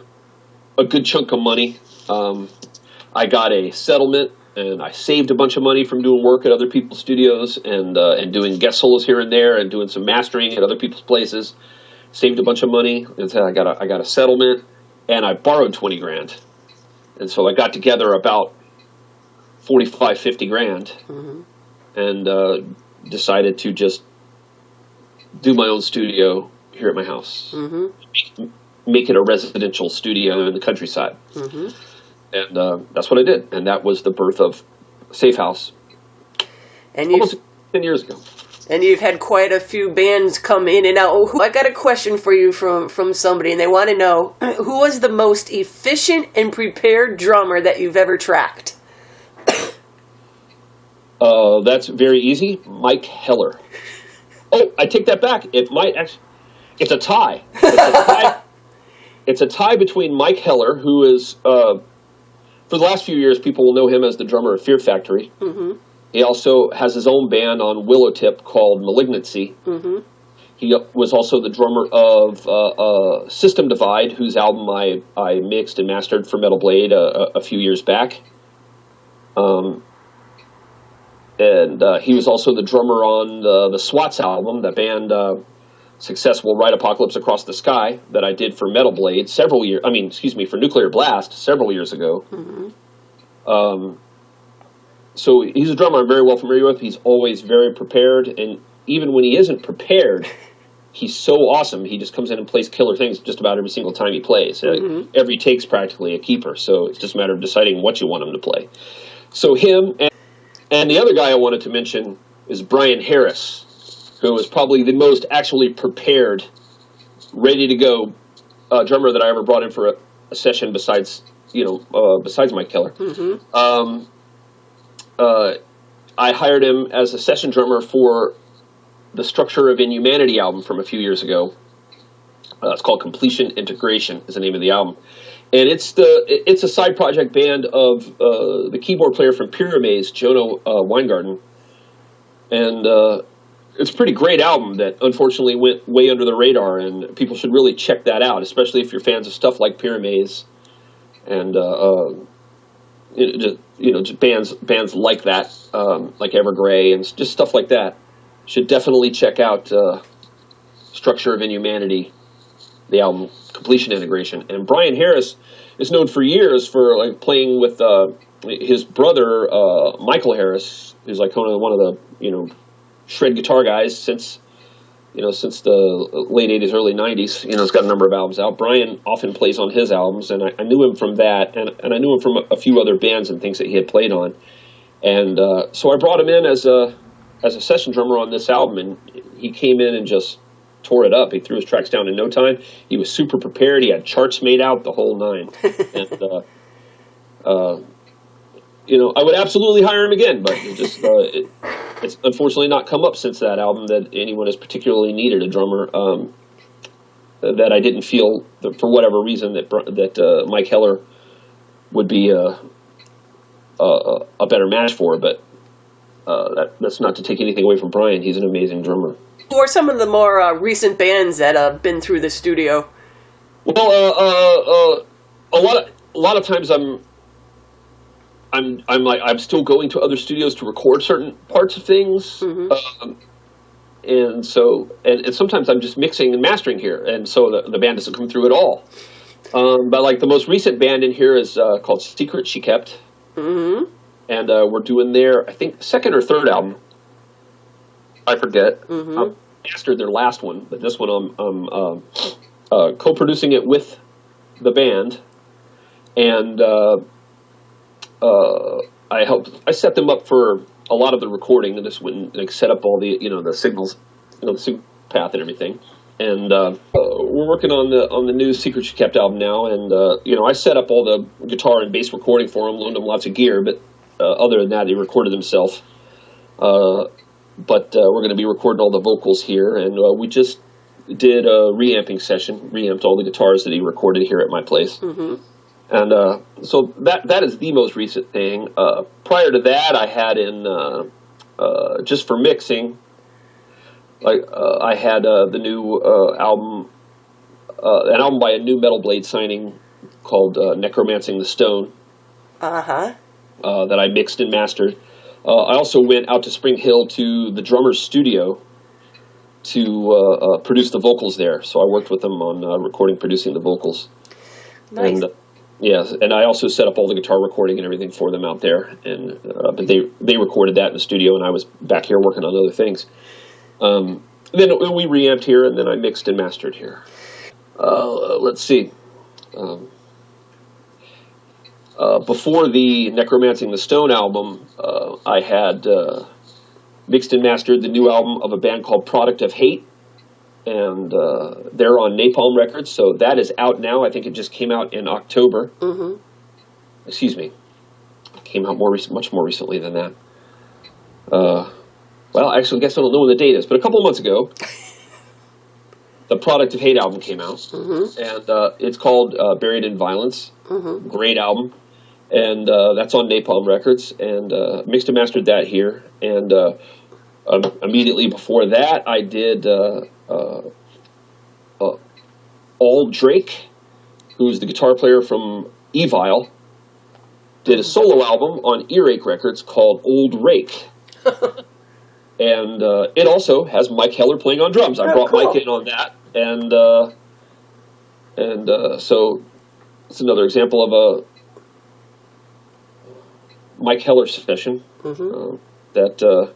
a good chunk of money. I got a settlement. And I saved a bunch of money from doing work at other people's studios and doing guest solos here and there and doing some mastering at other people's places. saved a bunch of money, and I got a settlement, and I borrowed 20 grand. And so I got together about 45, 50 grand, and decided to just do my own studio here at my house. Make it a residential studio in the countryside. And that's what I did. And that was the birth of Safe House. And almost 10 years ago. And you've had quite a few bands come in and out. I got a question for you from somebody, and they want to know, who was the most efficient and prepared drummer that you've ever tracked? That's very easy. Mike Heller. Oh, I take that back. It might actually... It's a tie. It's a tie between Mike Heller, who is... for the last few years, people will know him as the drummer of Fear Factory. He also has his own band on Willowtip called Malignancy. He was also the drummer of System Divide, whose album I mixed and mastered for Metal Blade a few years back. And he was also the drummer on the SWATs album, the band Success Will Ride Apocalypse Across the Sky, that I did for Metal Blade for Nuclear Blast several years ago. So he's a drummer I'm very well familiar with. He's always very prepared, and even when he isn't prepared, he's so awesome. He just comes in and plays killer things just about every single time he plays. Every take's practically a keeper, so it's just a matter of deciding what you want him to play. So him, and the other guy I wanted to mention is Brian Harris, who is probably the most actually prepared, ready to go drummer that I ever brought in for a session besides Mike Keller. I hired him as a session drummer for the Structure of Inhumanity album from a few years ago. It's called Completion Integration is the name of the album. And it's a side project band of the keyboard player from Pyramaze, Jono Weingarten. And it's a pretty great album that unfortunately went way under the radar, and people should really check that out, especially if you're fans of stuff like Pyramaze and just bands like that, like Evergrey and just stuff like that. Should definitely check out Structure of Inhumanity, the album Completion Integration. And Brian Harris is known for years for playing with his brother Michael Harris, who's one of the shred guitar guys since the late 80s, early 90s. He's got a number of albums out. Brian often plays on his albums, and I knew him from that, and I knew him from a few other bands and things that he had played on. And so I brought him in as a session drummer on this album, and he came in and just tore it up. He threw his tracks down in no time. He was super prepared. He had charts made out, the whole nine. And I would absolutely hire him again, but it's unfortunately not come up since that album that anyone has particularly needed a drummer. That I didn't feel that for whatever reason that Mike Heller would be a better match for, but that's not to take anything away from Brian. He's an amazing drummer. Who are some of the more recent bands that have been through the studio? Well, a lot of times I'm still going to other studios to record certain parts of things, and sometimes I'm just mixing and mastering here, and so the band doesn't come through at all. But the most recent band in here is called Secret She Kept, and we're doing their, I think, second or third album. I forget. I mastered their last one, but this one I'm co-producing it with the band, and I set them up for a lot of the recording, and just went and set up all the the signals, the signal path and everything. And we're working on the new Secret She Kept album now, and I set up all the guitar and bass recording for them, loaned them lots of gear, but other than that, he recorded himself. But we're going to be recording all the vocals here, and we just did a reamping session, reamped all the guitars that he recorded here at my place. And so that is the most recent thing. Prior to that, I had just for mixing, I had the new album, an album by a new Metal Blade signing called Necromancing the Stone. That I mixed and mastered. I also went out to Spring Hill to the drummer's studio produce the vocals there. So I worked with them on recording, producing the vocals. Nice. And, and I also set up all the guitar recording and everything for them out there. And but they recorded that in the studio, and I was back here working on other things. Then we reamped here, and then I mixed and mastered here. Let's see. Before the Necromancing the Stone album, I had mixed and mastered the new album of a band called Product of Hate, and they're on Napalm Records, so that is out now. I think it just came out in October. Mm-hmm. Excuse me. It came out much more recently than that. Well, actually, I guess I don't know when the date is, but a couple of months ago, the Product of Hate album came out, and it's called Buried in Violence. Mm-hmm. Great album. And that's on Napalm Records, and mixed and mastered that here. And immediately before that, I did All Drake, who's the guitar player from Evil, did a solo album on Earache Records called Old Rake. And it also has Mike Heller playing on drums. I brought Mike in on that, and so it's another example of a Mike Heller session that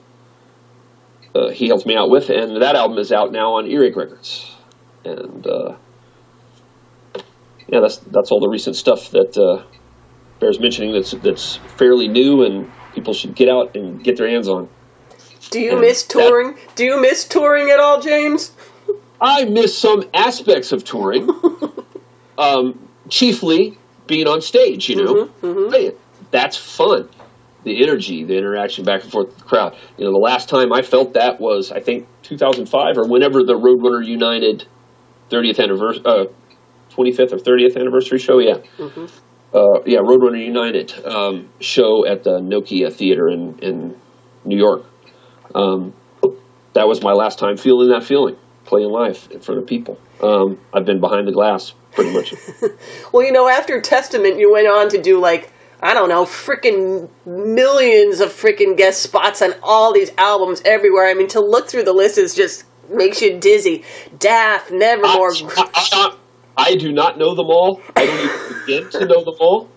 he helped me out with, and that album is out now on Earache Records. And that's all the recent stuff that bears mentioning. That's fairly new, and people should get out and get their hands on. Do you miss touring? Do you miss touring at all, James? I miss some aspects of touring, chiefly being on stage. Hey, that's fun. The energy, the interaction back and forth with the crowd. The last time I felt that was, I think, 2005 or whenever the Roadrunner United 25th or 30th anniversary show. Yeah, Roadrunner United show at the Nokia Theater in New York. That was my last time feeling that feeling, playing live in front of people. I've been behind the glass pretty much. Well, after Testament, you went on to do frickin' millions of frickin' guest spots on all these albums everywhere. I mean, to look through the list is just makes you dizzy. Daft, Nevermore. I do not know them all. I don't even begin to know them all.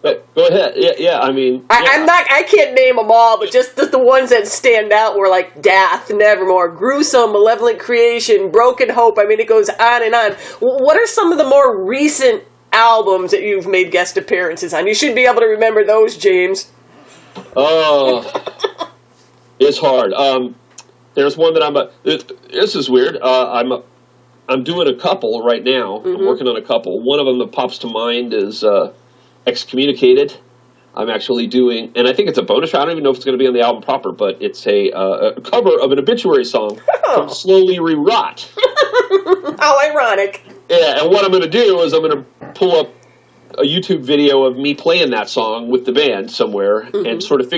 But go ahead. Yeah. I mean, I can't name them all, but just the ones that stand out were like Daft, Nevermore, Gruesome, Malevolent Creation, Broken Hope. I mean, it goes on and on. What are some of the more recent albums that you've made guest appearances on? You should be able to remember those, James. It's hard. There's one that this is weird. I'm doing a couple right now. Mm-hmm. I'm working on a couple. One of them that pops to mind is Excommunicated. I'm actually doing, and I think it's a bonus track. I don't even know if it's going to be on the album proper, but it's a cover of an Obituary song from Slowly Re-Rot. How ironic. Yeah, and what I'm going to do is I'm going to pull up a YouTube video of me playing that song with the band somewhere and sort of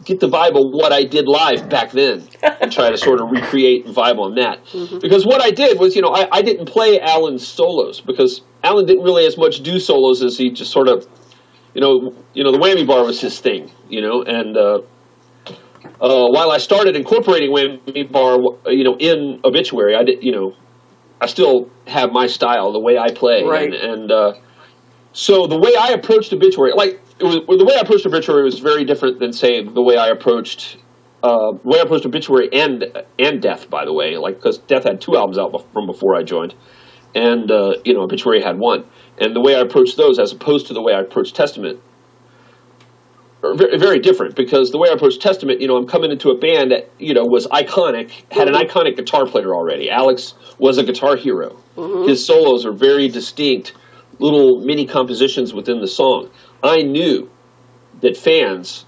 get the vibe of what I did live back then and try to sort of recreate and vibe on that. Mm-hmm. Because what I did was, I didn't play Alan's solos because Alan didn't really as much do solos as he just sort of, the whammy bar was his thing, and while I started incorporating whammy bar, in Obituary, I did, I still have my style, the way I play, right. and so the way I approached Obituary, the way I approached Obituary was very different than, say, the way I approached Obituary and Death, by the way, because Death had 2 albums out from before I joined, and Obituary had 1, and the way I approached those, as opposed to the way I approached Testament, are very, very different. Because the way I approached Testament, I'm coming into a band that was iconic, had an iconic guitar player already. Alex was a guitar hero. Mm-hmm. His solos are very distinct, little mini compositions within the song. I knew that fans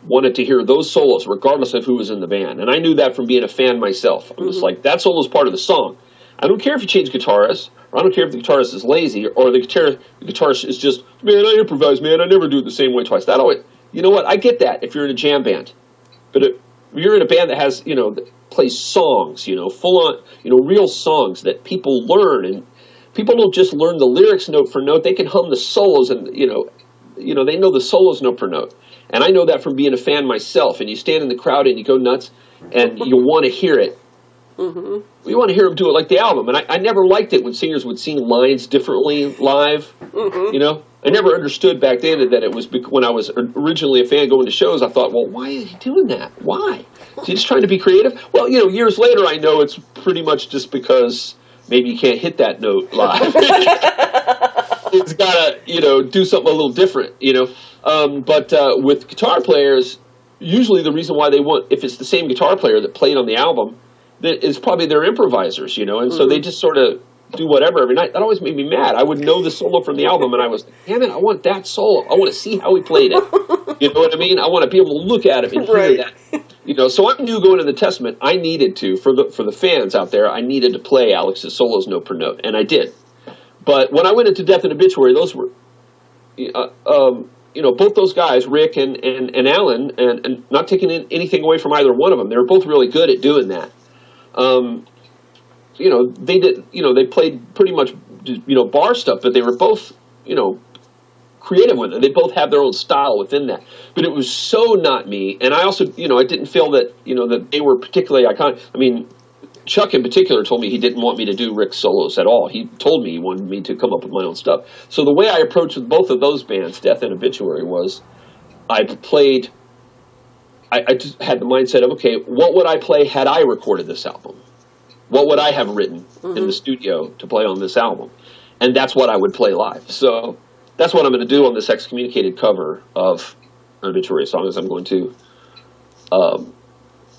wanted to hear those solos regardless of who was in the band. And I knew that from being a fan myself. I'm just like, that solo is part of the song. I don't care if you change guitarists, or I don't care if the guitarist is lazy, or the guitarist is just, man, I improvise, man, I never do it the same way twice. That always, you know what, I get that if you're in a jam band. But if you're in a band that has, that plays songs, full on, real songs that people learn, and people don't just learn the lyrics note for note, they can hum the solos, and, they know the solos note for note. And I know that from being a fan myself, and you stand in the crowd and you go nuts, and you want to hear it. We want to hear them do it like the album. And I never liked it when singers would sing lines differently live. You know, I never understood back then that it was when I was originally a fan going to shows. I thought, well, why is he doing that? Why? Is he just trying to be creative? Well, you know, years later, I know it's pretty much just because maybe you can't hit that note live. It's got to, you know, do something a little different, you know. But with guitar players, usually the reason why they want, if it's the same guitar player that played on the album, that is probably their improvisers, you know, and so they just sort of do whatever every night. That always made me mad. I would know the solo from the album, and I was, damn it, I want that solo. I want to see how he played it. You know what I mean? I want to be able to look at it and hear that. You know, so I knew going into the Testament, I needed to, for the fans out there, I needed to play Alex's solos note per note, and I did. But when I went into Death and Obituary, those were, you know, both those guys, Rick and Alan, and not taking anything away from either one of them, they were both really good at doing that. You know, they did. You know, they played pretty much, you know, bar stuff, but they were both, you know, creative with it. They both have their own style within that. But it was so not me. And I also, you know, I didn't feel that, you know, that they were particularly iconic. I mean, Chuck in particular told me he didn't want me to do Rick's solos at all. He told me he wanted me to come up with my own stuff. So the way I approached with both of those bands, Death and Obituary, was I played. I just had the mindset of, okay, what would I play had I recorded this album? What would I have written in the studio to play on this album? And that's what I would play live. So that's what I'm going to do on this excommunicated cover of an Obituary song, is I'm going to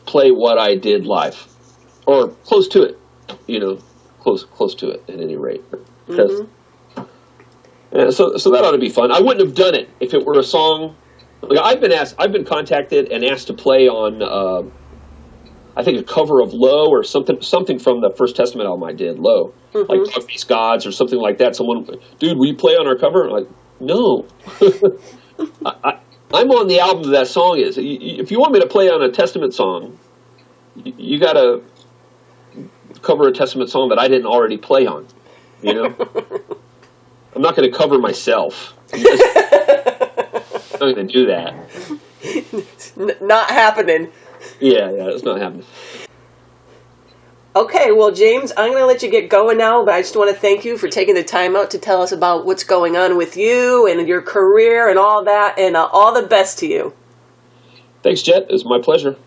play what I did live. Or close to it, you know, close to it at any rate. Because, so that ought to be fun. I wouldn't have done it if it were a song. Like I've been contacted and asked to play on, I think, a cover of Low or something from the First Testament album I did, Low, like Dog Face Gods or something like that. Someone, dude, will you play on our cover? I'm like, no. I'm on the album that song is. If you want me to play on a Testament song, you got to cover a Testament song that I didn't already play on. You know, I'm not going to cover myself. I'm not going to do that. It's not happening. Yeah, it's not happening. Okay, well, James, I'm going to let you get going now, but I just want to thank you for taking the time out to tell us about what's going on with you and your career and all that, and all the best to you. Thanks, Jet. It was my pleasure.